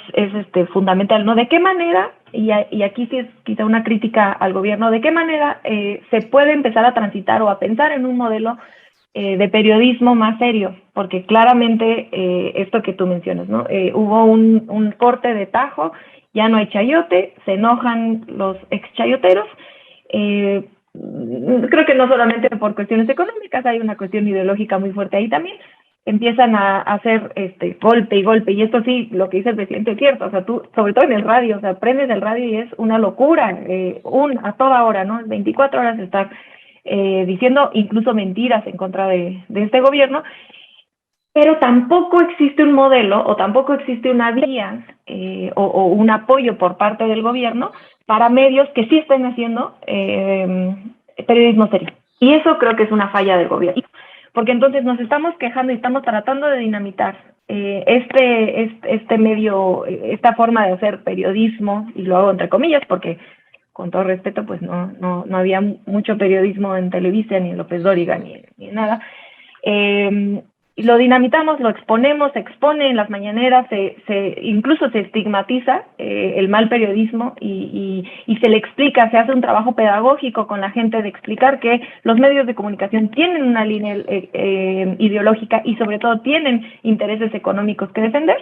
fundamental, ¿no? ¿De qué manera, y aquí sí es quizá una crítica al gobierno, de qué manera se puede empezar a transitar o a pensar en un modelo de periodismo más serio? Porque claramente esto que tú mencionas, ¿no? Hubo un corte de tajo, ya no hay chayote, se enojan los ex chayoteros. Creo que no solamente por cuestiones económicas, hay una cuestión ideológica muy fuerte ahí también. Empiezan a hacer golpe y golpe, y esto sí, lo que dice el presidente es cierto. O sea, tú, sobre todo en el radio, o sea, prendes el radio y es una locura, a toda hora, ¿no? 24 horas estar diciendo incluso mentiras en contra de este gobierno. Pero tampoco existe un modelo, o tampoco existe una vía o un apoyo por parte del gobierno para medios que sí estén haciendo periodismo serio. Y eso creo que es una falla del gobierno, porque entonces nos estamos quejando y estamos tratando de dinamitar este medio, esta forma de hacer periodismo, y lo hago entre comillas porque, con todo respeto, pues no había mucho periodismo en Televisa, ni en López Dóriga, ni nada. Lo dinamitamos, lo exponemos, se expone en las mañaneras, incluso se estigmatiza el mal periodismo, y se le explica, se hace un trabajo pedagógico con la gente de explicar que los medios de comunicación tienen una línea ideológica, y sobre todo tienen intereses económicos que defender.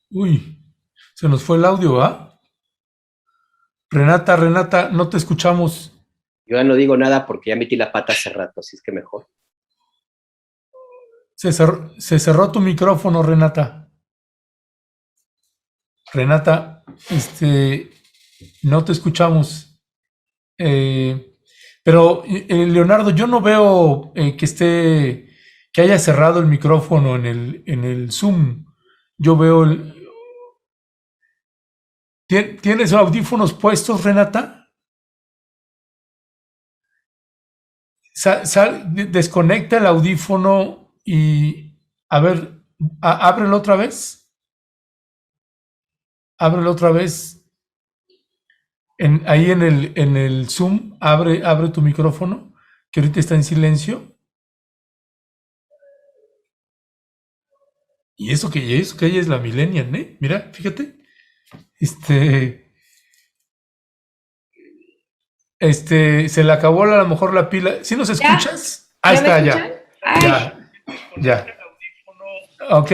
Uy, se nos fue el audio, ¿ah? Renata, no te escuchamos. Yo ya no digo nada porque ya metí la pata hace rato, así es que mejor. Se cerró tu micrófono, Renata. Renata, no te escuchamos. Pero, Leonardo, yo no veo que haya cerrado el micrófono en el Zoom. Yo veo ¿Tienes audífonos puestos, Renata? Desconecta el audífono y, a ver, ábrelo otra vez. Ábrelo otra vez. Ahí en el Zoom, abre tu micrófono, que ahorita está en silencio. Y eso que ella es la millennial, ¿eh? Mira, fíjate. Se le acabó a lo mejor la pila. ¿Sí nos escuchas? Ahí está, ya. Ok.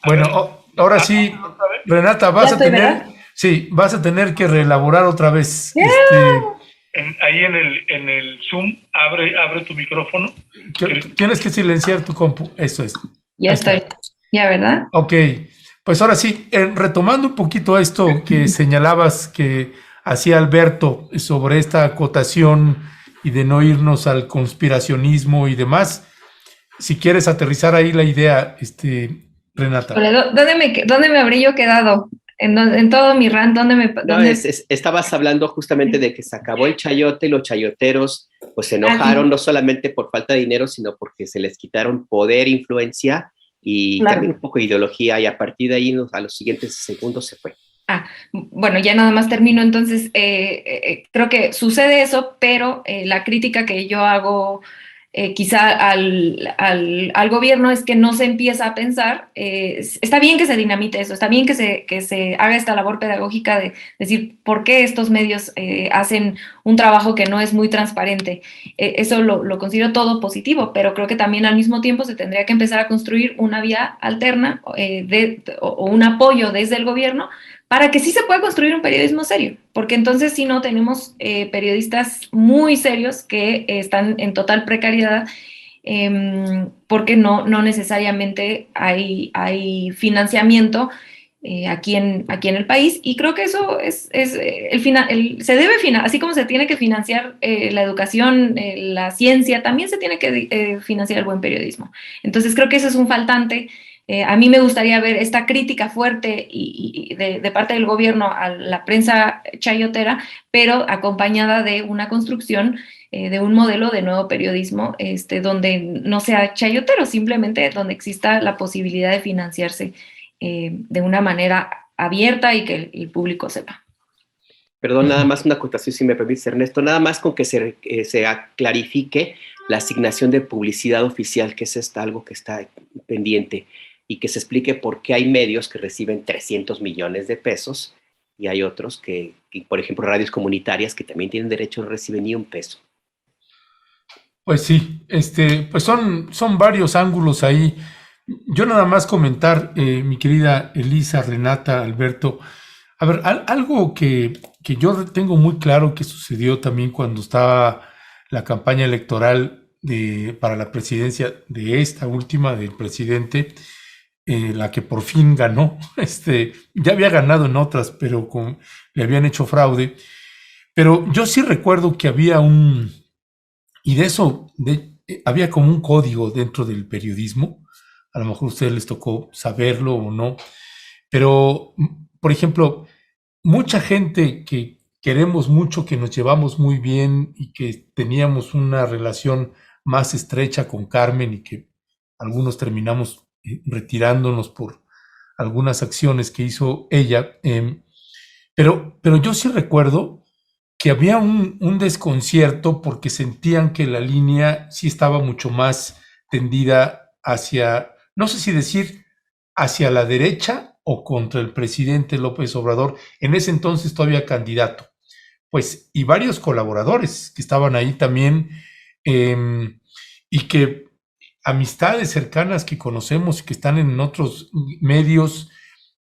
Bueno, ahora sí, Renata, vas a tener que reelaborar otra vez. Ahí en el Zoom, abre tu micrófono. Tienes que silenciar tu compu. Eso es. Ya estoy. Ya, ¿verdad? Ok. Pues ahora sí, retomando un poquito esto que señalabas que hacía Alberto sobre esta acotación y de no irnos al conspiracionismo y demás, si quieres aterrizar ahí la idea, Renata. ¿Dónde me habría yo quedado? En todo mi rant, No, estabas hablando justamente de que se acabó el chayote y los chayoteros pues se enojaron no solamente por falta de dinero, sino porque se les quitaron poder, influencia y Claro. también un poco de ideología, y a partir de ahí a los siguientes segundos se fue. Bueno, ya nada más termino. Entonces, creo que sucede eso, pero la crítica que yo hago quizá al gobierno es que no se empieza a pensar, está bien que se dinamite eso, está bien que se haga esta labor pedagógica de decir por qué estos medios hacen un trabajo que no es muy transparente. Eso lo considero todo positivo, pero creo que también al mismo tiempo se tendría que empezar a construir una vía alterna o un apoyo desde el gobierno para que sí se pueda construir un periodismo serio, porque entonces si no tenemos periodistas muy serios que están en total precariedad, porque no necesariamente hay financiamiento aquí en el país, y creo que eso se debe financiar, así como se tiene que financiar la educación, la ciencia, también se tiene que financiar el buen periodismo. Entonces creo que eso es un faltante. A mí me gustaría ver esta crítica fuerte y de parte del gobierno a la prensa chayotera, pero acompañada de una construcción de un modelo de nuevo periodismo, donde no sea chayotero, simplemente donde exista la posibilidad de financiarse de una manera abierta y que el público sepa. Perdón, nada más una acotación, si me permites, Ernesto, nada más con que se clarifique la asignación de publicidad oficial, que es algo que está pendiente, y que se explique por qué hay medios que reciben 300 millones de pesos y hay otros que, por ejemplo, radios comunitarias que también tienen derecho, no reciben ni un peso. Pues sí, pues son varios ángulos ahí. Yo nada más comentar, mi querida Elisa, Renata, Alberto, a ver, algo que yo tengo muy claro que sucedió también cuando estaba la campaña electoral para la presidencia de esta última, del presidente, la que por fin ganó, ya había ganado en otras, pero le habían hecho fraude. Pero yo sí recuerdo que había y de eso había como un código dentro del periodismo. A lo mejor a ustedes les tocó saberlo o no, pero, por ejemplo, mucha gente que queremos mucho, que nos llevamos muy bien y que teníamos una relación más estrecha con Carmen y que algunos terminamos retirándonos por algunas acciones que hizo ella, pero yo sí recuerdo que había un desconcierto porque sentían que la línea sí estaba mucho más tendida hacia, no sé si decir hacia la derecha o contra el presidente López Obrador, en ese entonces todavía candidato, pues, y varios colaboradores que estaban ahí también, y que amistades cercanas que conocemos, que están en otros medios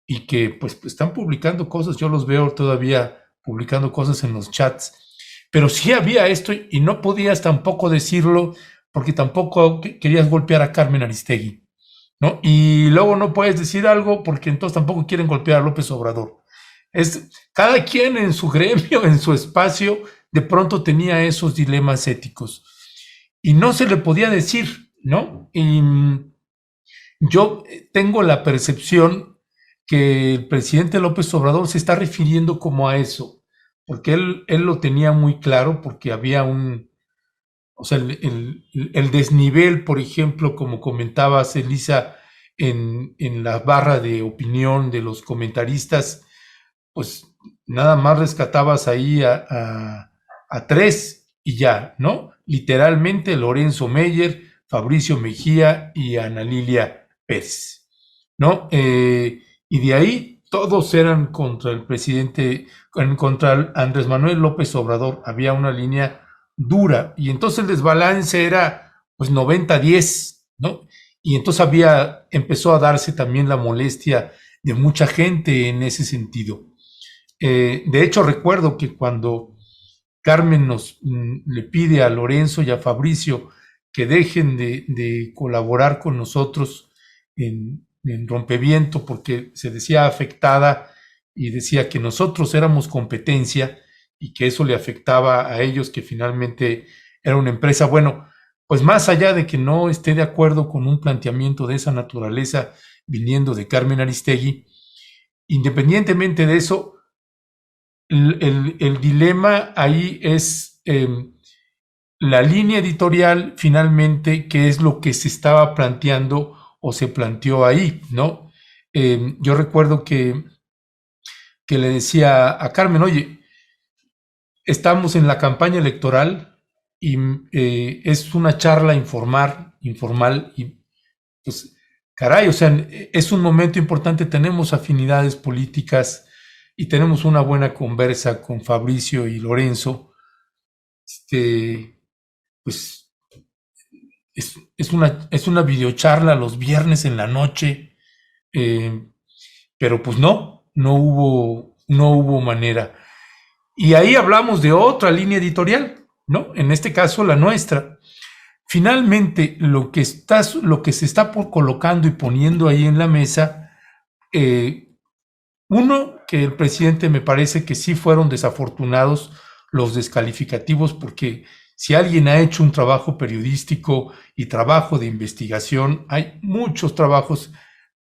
y que pues están publicando cosas, yo los veo todavía publicando cosas en los chats, pero sí había esto y no podías tampoco decirlo porque tampoco querías golpear a Carmen Aristegui, ¿no? Y luego no puedes decir algo porque entonces tampoco quieren golpear a López Obrador. Cada quien en su gremio, en su espacio, de pronto tenía esos dilemas éticos y no se le podía decir, ¿no? Y yo tengo la percepción que el presidente López Obrador se está refiriendo como a eso, porque él lo tenía muy claro, porque había o sea, el desnivel, por ejemplo, como comentabas, Elisa, en la barra de opinión de los comentaristas, pues nada más rescatabas ahí a tres y ya, ¿no? Literalmente Lorenzo Meyer, Fabricio Mejía y Ana Lilia Pérez, ¿no? Y de ahí todos eran contra el presidente, contra Andrés Manuel López Obrador. Había una línea dura y entonces el desbalance era pues 90-10, ¿no? Y entonces empezó a darse también la molestia de mucha gente en ese sentido. De hecho, recuerdo que cuando Carmen le pide a Lorenzo y a Fabricio que dejen de colaborar con nosotros en Rompeviento porque se decía afectada y decía que nosotros éramos competencia y que eso le afectaba a ellos, que finalmente era una empresa. Bueno, pues más allá de que no esté de acuerdo con un planteamiento de esa naturaleza viniendo de Carmen Aristegui, independientemente de eso, el dilema ahí es la línea editorial finalmente, qué es lo que se estaba planteando o se planteó ahí, ¿no? Yo recuerdo que le decía a Carmen, oye, estamos en la campaña electoral y es una charla informal y pues caray, o sea, es un momento importante, tenemos afinidades políticas y tenemos una buena conversa con Fabricio y Lorenzo, pues es una videocharla los viernes en la noche, pero pues no hubo manera. Y ahí hablamos de otra línea editorial, ¿no? En este caso la nuestra. Finalmente, lo que se está colocando y poniendo ahí en la mesa, uno, que el presidente me parece que sí fueron desafortunados los descalificativos, porque si alguien ha hecho un trabajo periodístico y trabajo de investigación, hay muchos trabajos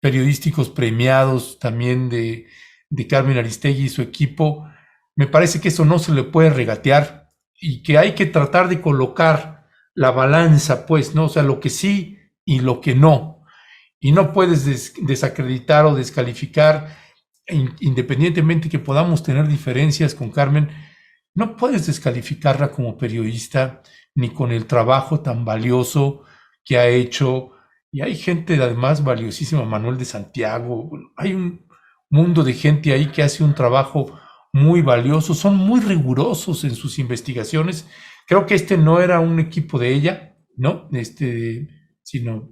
periodísticos premiados también de Carmen Aristegui y su equipo. Me parece que eso no se le puede regatear y que hay que tratar de colocar la balanza, pues, ¿no? O sea, lo que sí y lo que no. Y no puedes desacreditar o descalificar, independientemente que podamos tener diferencias con Carmen, no puedes descalificarla como periodista ni con el trabajo tan valioso que ha hecho. Y hay gente además valiosísima, Manuel de Santiago, hay un mundo de gente ahí que hace un trabajo muy valioso, son muy rigurosos en sus investigaciones. Creo que este no era un equipo de ella, ¿no? Sino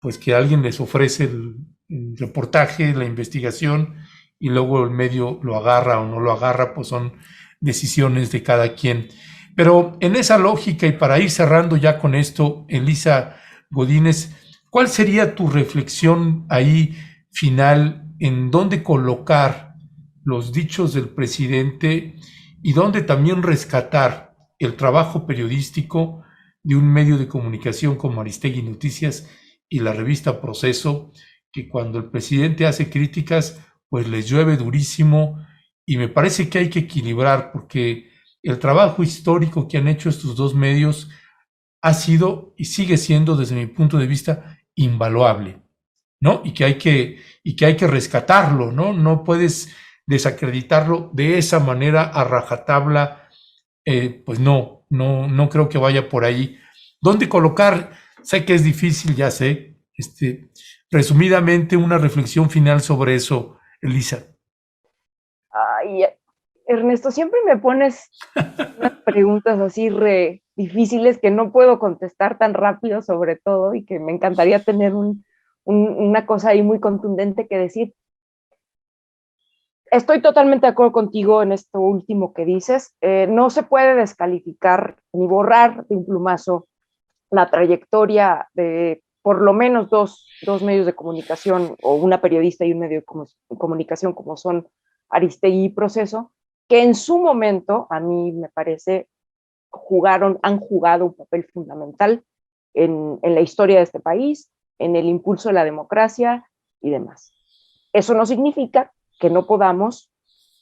pues que alguien les ofrece el reportaje, la investigación, y luego el medio lo agarra o no lo agarra, pues son decisiones de cada quien. Pero en esa lógica, y para ir cerrando ya con esto, Elisa Godínez, ¿cuál sería tu reflexión ahí final en dónde colocar los dichos del presidente y dónde también rescatar el trabajo periodístico de un medio de comunicación como Aristegui Noticias y la revista Proceso, que cuando el presidente hace críticas, pues les llueve durísimo, y me parece que hay que equilibrar, porque el trabajo histórico que han hecho estos dos medios ha sido y sigue siendo, desde mi punto de vista, invaluable, ¿no? Y que hay que rescatarlo, ¿no? No puedes desacreditarlo de esa manera a rajatabla, pues no creo que vaya por ahí. ¿Dónde colocar? Sé que es difícil, ya sé. Resumidamente, una reflexión final sobre eso, Elisa. Ay, Ernesto, siempre me pones unas preguntas así re difíciles que no puedo contestar tan rápido, sobre todo, y que me encantaría tener una cosa ahí muy contundente que decir. Estoy totalmente de acuerdo contigo en esto último que dices. No se puede descalificar ni borrar de un plumazo la trayectoria de por lo menos dos medios de comunicación, o una periodista y un medio de comunicación como son Aristegui y Proceso, que en su momento, a mí me parece, han jugado un papel fundamental en la historia de este país, en el impulso de la democracia y demás. Eso no significa que no podamos,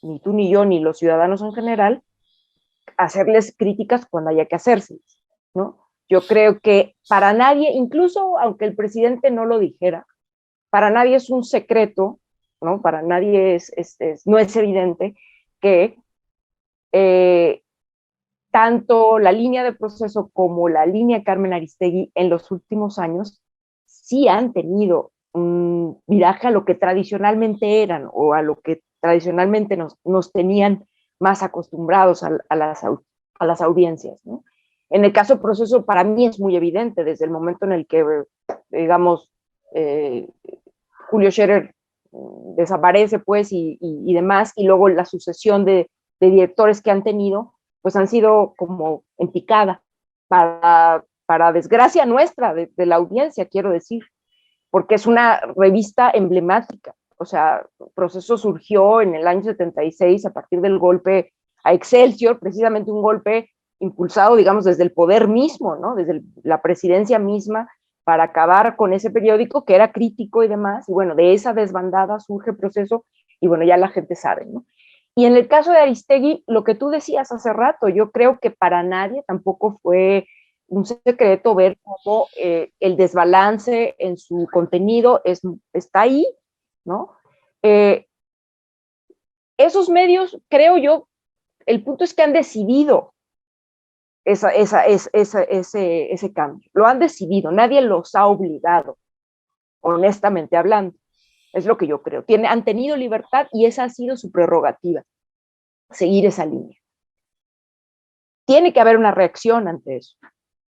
ni tú ni yo, ni los ciudadanos en general, hacerles críticas cuando haya que hacérselas, ¿no? Yo creo que para nadie, incluso aunque el presidente no lo dijera, para nadie es un secreto, ¿no? Para nadie no es evidente que tanto la línea de Proceso como la línea Carmen Aristegui en los últimos años sí han tenido un viraje a lo que tradicionalmente eran, o a lo que tradicionalmente nos tenían más acostumbrados a las audiencias, ¿no? En el caso Proceso, para mí es muy evidente, desde el momento en el que, digamos, Julio Scherer desaparece, pues, y demás, y luego la sucesión de directores que han tenido, pues han sido como en picada, para desgracia nuestra, de la audiencia, quiero decir, porque es una revista emblemática. O sea, Proceso surgió en el año 76 a partir del golpe a Excelsior, precisamente un golpe impulsado, digamos, desde el poder mismo, ¿no? Desde la presidencia misma, para acabar con ese periódico que era crítico y demás, y bueno, de esa desbandada surge el proceso, y bueno, ya la gente sabe, ¿no? Y en el caso de Aristegui, lo que tú decías hace rato, yo creo que para nadie tampoco fue un secreto ver cómo el desbalance en su contenido está ahí, ¿no? Esos medios, creo yo, el punto es que han decidido ese cambio. Lo han decidido, nadie los ha obligado, honestamente hablando. Es lo que yo creo. Han tenido libertad y esa ha sido su prerrogativa, seguir esa línea. Tiene que haber una reacción ante eso.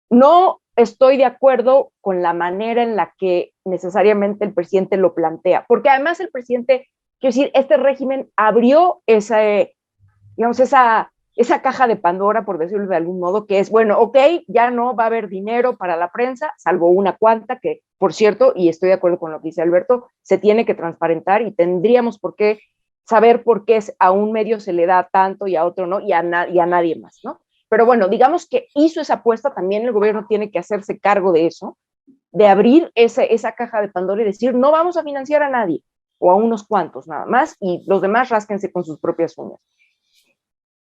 No estoy de acuerdo con la manera en la que necesariamente el presidente lo plantea, porque además el presidente, quiero decir, este régimen abrió digamos, esa caja de Pandora, por decirlo de algún modo, que es, bueno, ok, ya no va a haber dinero para la prensa, salvo una cuanta que, por cierto, y estoy de acuerdo con lo que dice Alberto, se tiene que transparentar y tendríamos por qué saber por qué a un medio se le da tanto y a otro no, y a nadie más, ¿no? Pero bueno, digamos que hizo esa apuesta, también el gobierno tiene que hacerse cargo de eso, de abrir esa caja de Pandora y decir, no vamos a financiar a nadie, o a unos cuantos nada más, y los demás rásquense con sus propias uñas.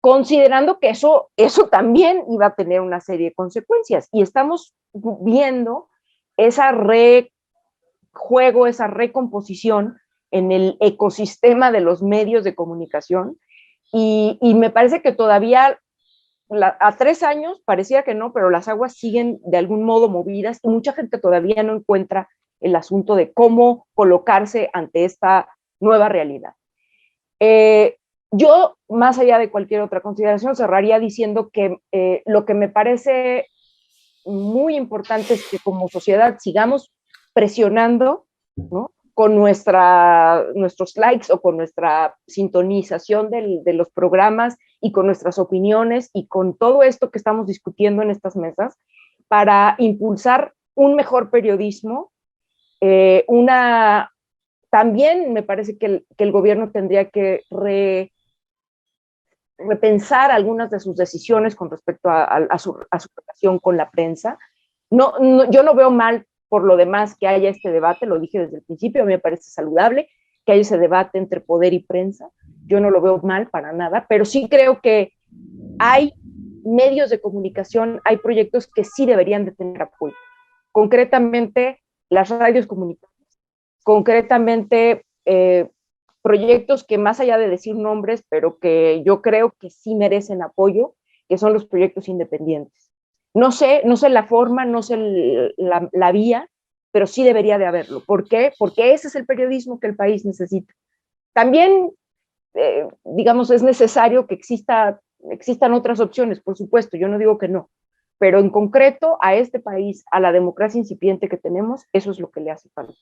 Considerando que eso también iba a tener una serie de consecuencias, y estamos viendo esa rejuego, esa recomposición en el ecosistema de los medios de comunicación, y me parece que todavía a 3 años parecía que no, pero las aguas siguen de algún modo movidas y mucha gente todavía no encuentra el asunto de cómo colocarse ante esta nueva realidad. Yo, más allá de cualquier otra consideración, cerraría diciendo que lo que me parece muy importante es que como sociedad sigamos presionando, ¿no?, con nuestros likes o con nuestra sintonización de los programas y con nuestras opiniones y con todo esto que estamos discutiendo en estas mesas para impulsar un mejor periodismo. También me parece que el gobierno tendría que repensar algunas de sus decisiones con respecto a su relación con la prensa. Yo no veo mal por lo demás que haya este debate, lo dije desde el principio, a mí me parece saludable que haya ese debate entre poder y prensa, yo no lo veo mal para nada, pero sí creo que hay medios de comunicación, hay proyectos que sí deberían de tener apoyo, concretamente las radios comunitarias, concretamente proyectos que más allá de decir nombres, pero que yo creo que sí merecen apoyo, que son los proyectos independientes. No sé la forma, no sé la vía, pero sí debería de haberlo. ¿Por qué? Porque ese es el periodismo que el país necesita. También, digamos, es necesario que existan otras opciones, por supuesto, yo no digo que no, pero en concreto a este país, a la democracia incipiente que tenemos, eso es lo que le hace falta.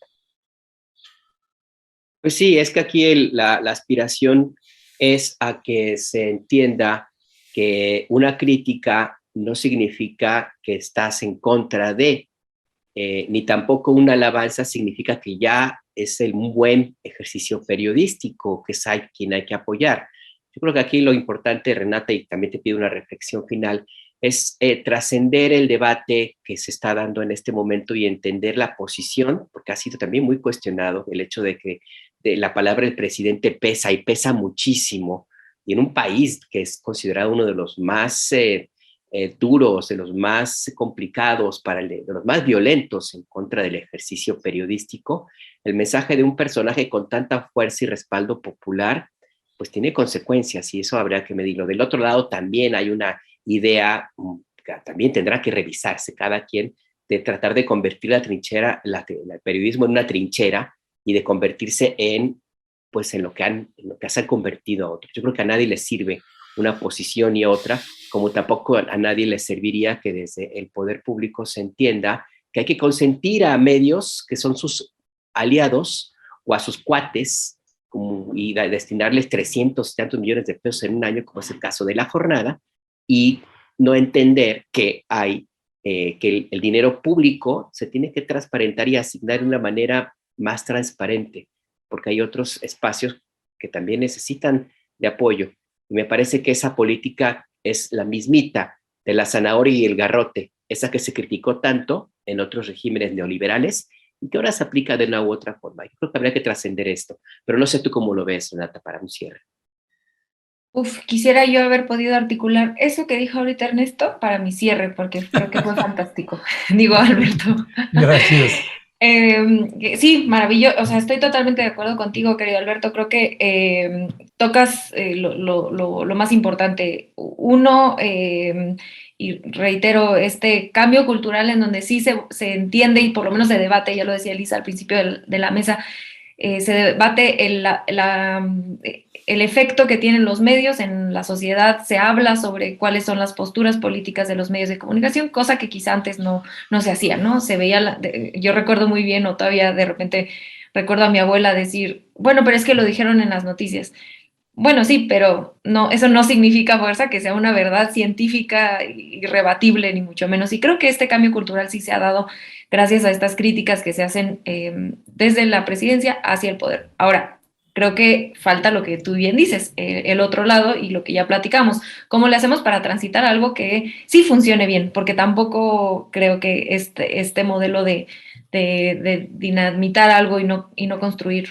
Pues sí, es que aquí la aspiración es a que se entienda que una crítica no significa que estás en contra de, ni tampoco una alabanza significa que ya es un buen ejercicio periodístico, que es quien hay que apoyar. Yo creo que aquí lo importante, Renata, y también te pido una reflexión final, es trascender el debate que se está dando en este momento y entender la posición, porque ha sido también muy cuestionado el hecho de que la palabra del presidente pesa y pesa muchísimo, y en un país que es considerado uno de los más duros, de los más complicados, de los más violentos en contra del ejercicio periodístico, el mensaje de un personaje con tanta fuerza y respaldo popular, pues tiene consecuencias y eso habrá que medirlo. Del otro lado también hay una idea que también tendrá que revisarse cada quien, de tratar de convertir la trinchera, el periodismo en una trinchera y de convertirse en lo que se han convertido a otros. Yo creo que a nadie le sirve una posición y otra, como tampoco a nadie le serviría que desde el poder público se entienda que hay que consentir a medios que son sus aliados o a sus cuates y destinarles 300 y tantos millones de pesos en un año, como es el caso de La Jornada, y no entender que que el dinero público se tiene que transparentar y asignar de una manera más transparente, porque hay otros espacios que también necesitan de apoyo. Y me parece que esa política es la mismita de la zanahoria y el garrote, esa que se criticó tanto en otros regímenes neoliberales y que ahora se aplica de una u otra forma. Yo creo que habría que trascender esto, pero no sé tú cómo lo ves, Renata, para un cierre. Quisiera yo haber podido articular eso que dijo ahorita Ernesto para mi cierre, porque creo que fue fantástico. Digo, Alberto. Gracias. Sí, maravilloso. O sea, estoy totalmente de acuerdo contigo, querido Alberto. Creo que tocas lo más importante. Uno, y reitero, este cambio cultural en donde sí se entiende y por lo menos se debate, ya lo decía Elisa al principio de la mesa, se debate el efecto que tienen los medios en la sociedad, se habla sobre cuáles son las posturas políticas de los medios de comunicación, cosa que quizá antes no se hacía, ¿no? Se veía, yo recuerdo muy bien, o todavía de repente recuerdo a mi abuela decir, bueno, pero es que lo dijeron en las noticias. Bueno, sí, pero no, eso no significa fuerza que sea una verdad científica irrebatible, ni mucho menos. Y creo que este cambio cultural sí se ha dado gracias a estas críticas que se hacen desde la presidencia hacia el poder. Ahora, creo que falta lo que tú bien dices, el otro lado y lo que ya platicamos. ¿Cómo le hacemos para transitar algo que sí funcione bien? Porque tampoco creo que este modelo de dinamitar algo y no construir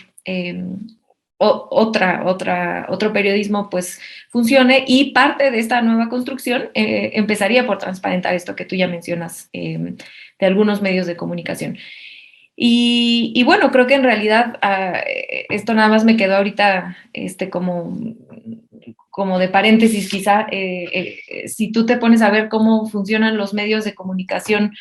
otro periodismo pues funcione, y parte de esta nueva construcción empezaría por transparentar esto que tú ya mencionas de algunos medios de comunicación. Y bueno, creo que en realidad esto nada más me quedó ahorita como de paréntesis quizá, si tú te pones a ver cómo funcionan los medios de comunicación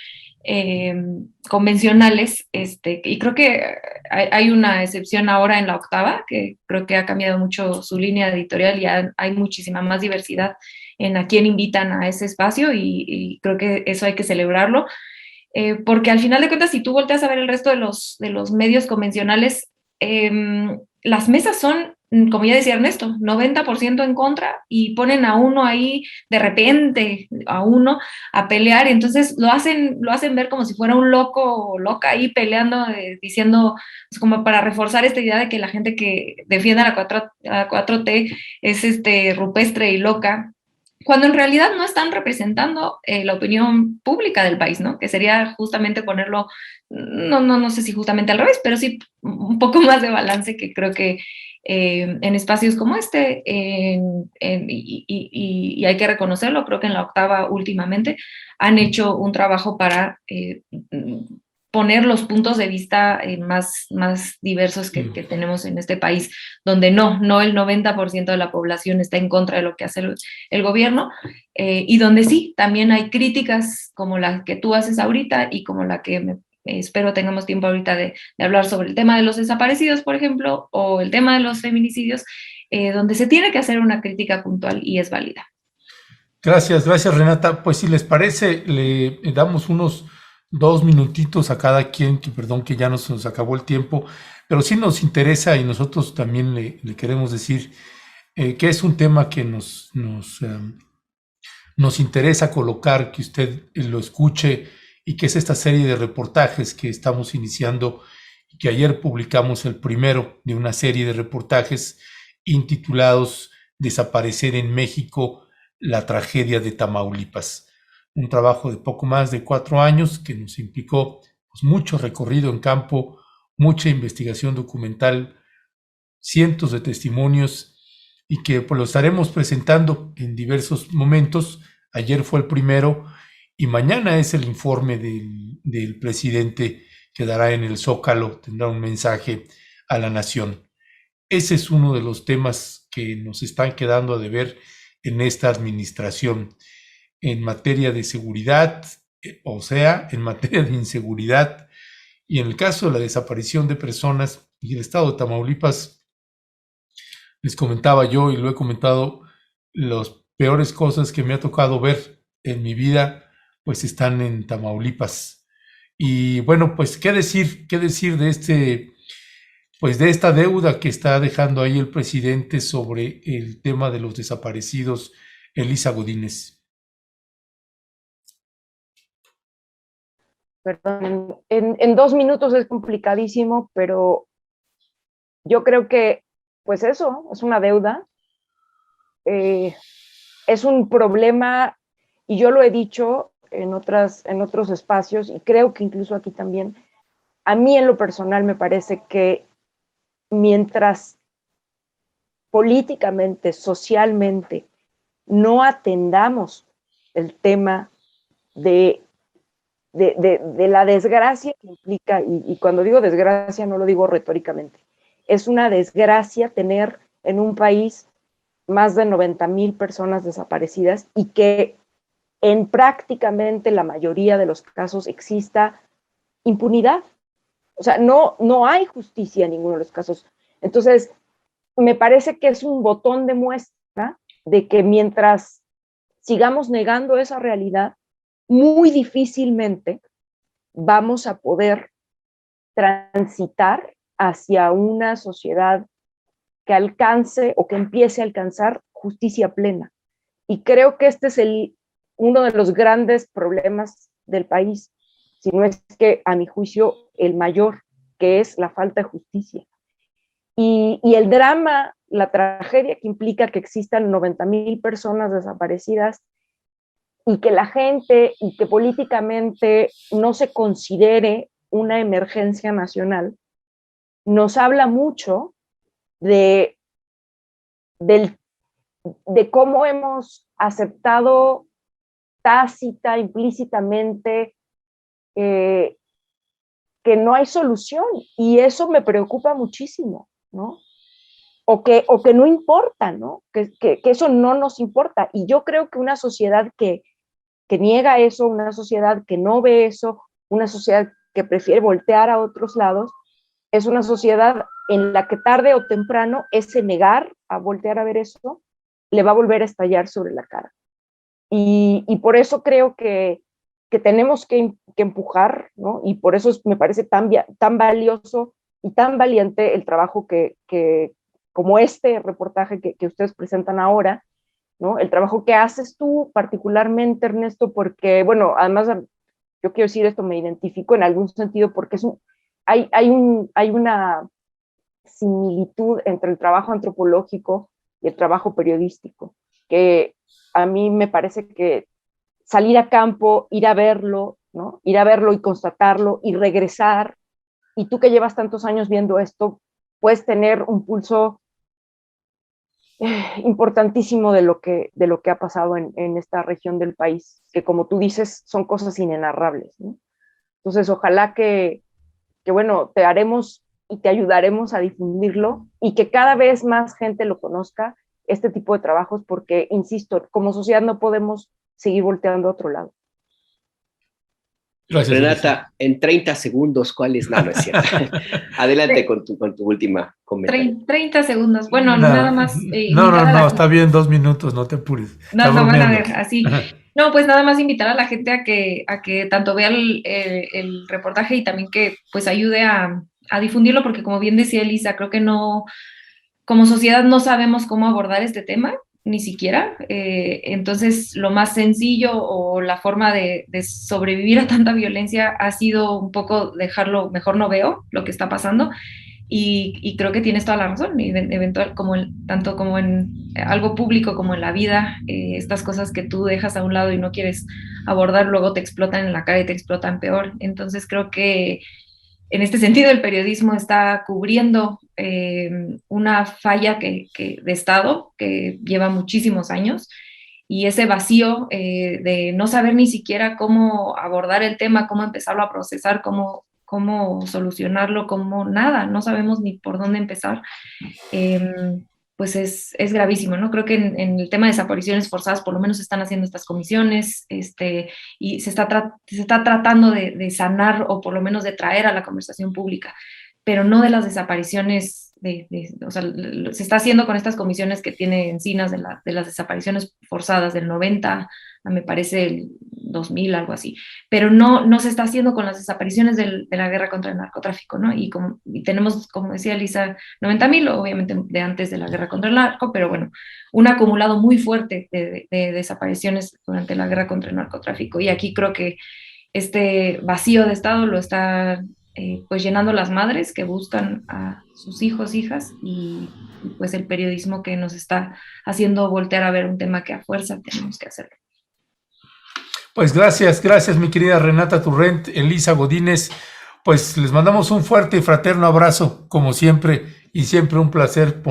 convencionales, y creo que hay una excepción ahora en La Octava, que creo que ha cambiado mucho su línea editorial y hay muchísima más diversidad en a quién invitan a ese espacio, y creo que eso hay que celebrarlo, porque al final de cuentas, si tú volteas a ver el resto de los medios convencionales, las mesas son, como ya decía Ernesto, 90% en contra, y ponen a uno ahí de repente, a uno a pelear, y entonces lo hacen ver como si fuera un loco o loca ahí peleando, diciendo, pues, como para reforzar esta idea de que la gente que defiende a la 4T es rupestre y loca, cuando en realidad no están representando la opinión pública del país, ¿no? Que sería justamente ponerlo, no sé si justamente al revés, pero sí un poco más de balance, que creo que en espacios como este, y hay que reconocerlo, creo que en La Octava últimamente han hecho un trabajo para poner los puntos de vista más diversos que tenemos en este país, donde no el 90% de la población está en contra de lo que hace el gobierno, y donde sí, también hay críticas como la que tú haces ahorita y como la que espero tengamos tiempo ahorita de hablar sobre el tema de los desaparecidos, por ejemplo, o el tema de los feminicidios, donde se tiene que hacer una crítica puntual y es válida. Gracias Renata. Pues si les parece, le damos unos 2 minutitos a cada quien, que perdón que ya nos acabó el tiempo, pero sí nos interesa y nosotros también le queremos decir que es un tema que nos interesa colocar, que usted lo escuche, y que es esta serie de reportajes que estamos iniciando y que ayer publicamos el primero de una serie de reportajes intitulados Desaparecer en México, la tragedia de Tamaulipas. Un trabajo de poco más de 4 años que nos implicó pues, mucho recorrido en campo, mucha investigación documental, cientos de testimonios, y que pues, lo estaremos presentando en diversos momentos. Ayer fue el primero y mañana es el informe del presidente que dará en el Zócalo, tendrá un mensaje a la nación. Ese es uno de los temas que nos están quedando a deber en esta administración en materia de seguridad, o sea, en materia de inseguridad, y en el caso de la desaparición de personas y el estado de Tamaulipas. Les comentaba yo y lo he comentado, las peores cosas que me ha tocado ver en mi vida, pues están en Tamaulipas. Y bueno, pues qué decir de pues de esta deuda que está dejando ahí el presidente sobre el tema de los desaparecidos, Elisa Godínez. Perdón, en 2 minutos es complicadísimo, pero yo creo que, pues eso, es una deuda, es un problema y yo lo he dicho en otros espacios, y creo que incluso aquí también, a mí en lo personal me parece que mientras políticamente, socialmente, no atendamos el tema de la desgracia que implica, y cuando digo desgracia no lo digo retóricamente, es una desgracia tener en un país más de 90,000 personas desaparecidas y que en prácticamente la mayoría de los casos exista impunidad. O sea, no hay justicia en ninguno de los casos. Entonces, me parece que es un botón de muestra de que mientras sigamos negando esa realidad, muy difícilmente vamos a poder transitar hacia una sociedad que alcance o que empiece a alcanzar justicia plena. Y creo que este es uno de los grandes problemas del país, si no es que, a mi juicio, el mayor, que es la falta de justicia. Y el drama, la tragedia que implica que existan 90,000 personas desaparecidas y que la gente y que políticamente no se considere una emergencia nacional, nos habla mucho de, de cómo hemos aceptado tácita, implícitamente, que no hay solución, y eso me preocupa muchísimo, ¿no? O que no importa, ¿no? Que eso no nos importa. Y yo creo que una sociedad que niega eso, una sociedad que no ve eso, una sociedad que prefiere voltear a otros lados, es una sociedad en la que tarde o temprano ese negar a voltear a ver eso le va a volver a estallar sobre la cara. Y por eso creo que tenemos que empujar, ¿no? Y por eso me parece tan valioso y tan valiente el trabajo como este reportaje que ustedes presentan ahora, ¿no? El trabajo que haces tú particularmente, Ernesto, porque, bueno, además yo quiero decir esto, me identifico en algún sentido porque hay una similitud entre el trabajo antropológico y el trabajo periodístico, que a mí me parece que salir a campo, ir a verlo, ¿no? Ir a verlo y constatarlo y regresar, y tú que llevas tantos años viendo esto, puedes tener un pulso importantísimo de lo que ha pasado en esta región del país, que como tú dices, son cosas inenarrables, ¿no? Entonces, ojalá bueno, te haremos y te ayudaremos a difundirlo y que cada vez más gente lo conozca, este tipo de trabajos, porque, insisto, como sociedad no podemos seguir volteando a otro lado. Gracias, Renata, Elisa. en 30 segundos, ¿cuál es? No, no es cierto. Adelante con tu última comentario. 30 segundos. Bueno, No, nada más no, invitar a la está bien, 2 minutos, no te apures. No, Está no van a bromeando. ver, así. No, pues nada más invitar a la gente a que tanto vea el reportaje y también que pues ayude a difundirlo, porque como bien decía Elisa, creo que no, como sociedad no sabemos cómo abordar este tema, ni siquiera. Entonces, lo más sencillo o la forma de sobrevivir a tanta violencia ha sido un poco dejarlo, mejor no veo lo que está pasando. Y creo que tienes toda la razón, eventual, tanto como en algo público como en la vida, estas cosas que tú dejas a un lado y no quieres abordar, luego te explotan en la cara y te explotan peor. Entonces creo que en este sentido el periodismo está cubriendo una falla de Estado que lleva muchísimos años, y ese vacío de no saber ni siquiera cómo abordar el tema, cómo empezarlo a procesar, cómo solucionarlo, cómo nada, no sabemos ni por dónde empezar, pues es gravísimo, ¿no? Creo que en el tema de desapariciones forzadas por lo menos se están haciendo estas comisiones, y se está tratando de sanar o por lo menos de traer a la conversación pública, pero no de las desapariciones, o sea, se está haciendo con estas comisiones que tiene Encinas de las desapariciones forzadas del 90, me parece el 2000, algo así, pero no se está haciendo con las desapariciones de la guerra contra el narcotráfico, ¿no? Y tenemos, como decía Lisa, 90,000, obviamente de antes de la guerra contra el narco, pero bueno, un acumulado muy fuerte de desapariciones durante la guerra contra el narcotráfico, y aquí creo que este vacío de Estado lo está pues llenando las madres que buscan a sus hijos, hijas, y pues el periodismo que nos está haciendo voltear a ver un tema que a fuerza tenemos que hacerlo. Pues gracias mi querida Renata Turrent, Elisa Godínez, pues les mandamos un fuerte y fraterno abrazo, como siempre, y siempre un placer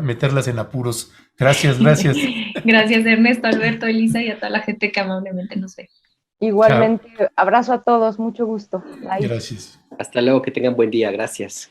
meterlas en apuros. Gracias. Gracias, Ernesto, Alberto, Elisa y a toda la gente que amablemente nos ve. Igualmente, abrazo a todos, mucho gusto. Bye. Gracias. Hasta luego, que tengan buen día. Gracias.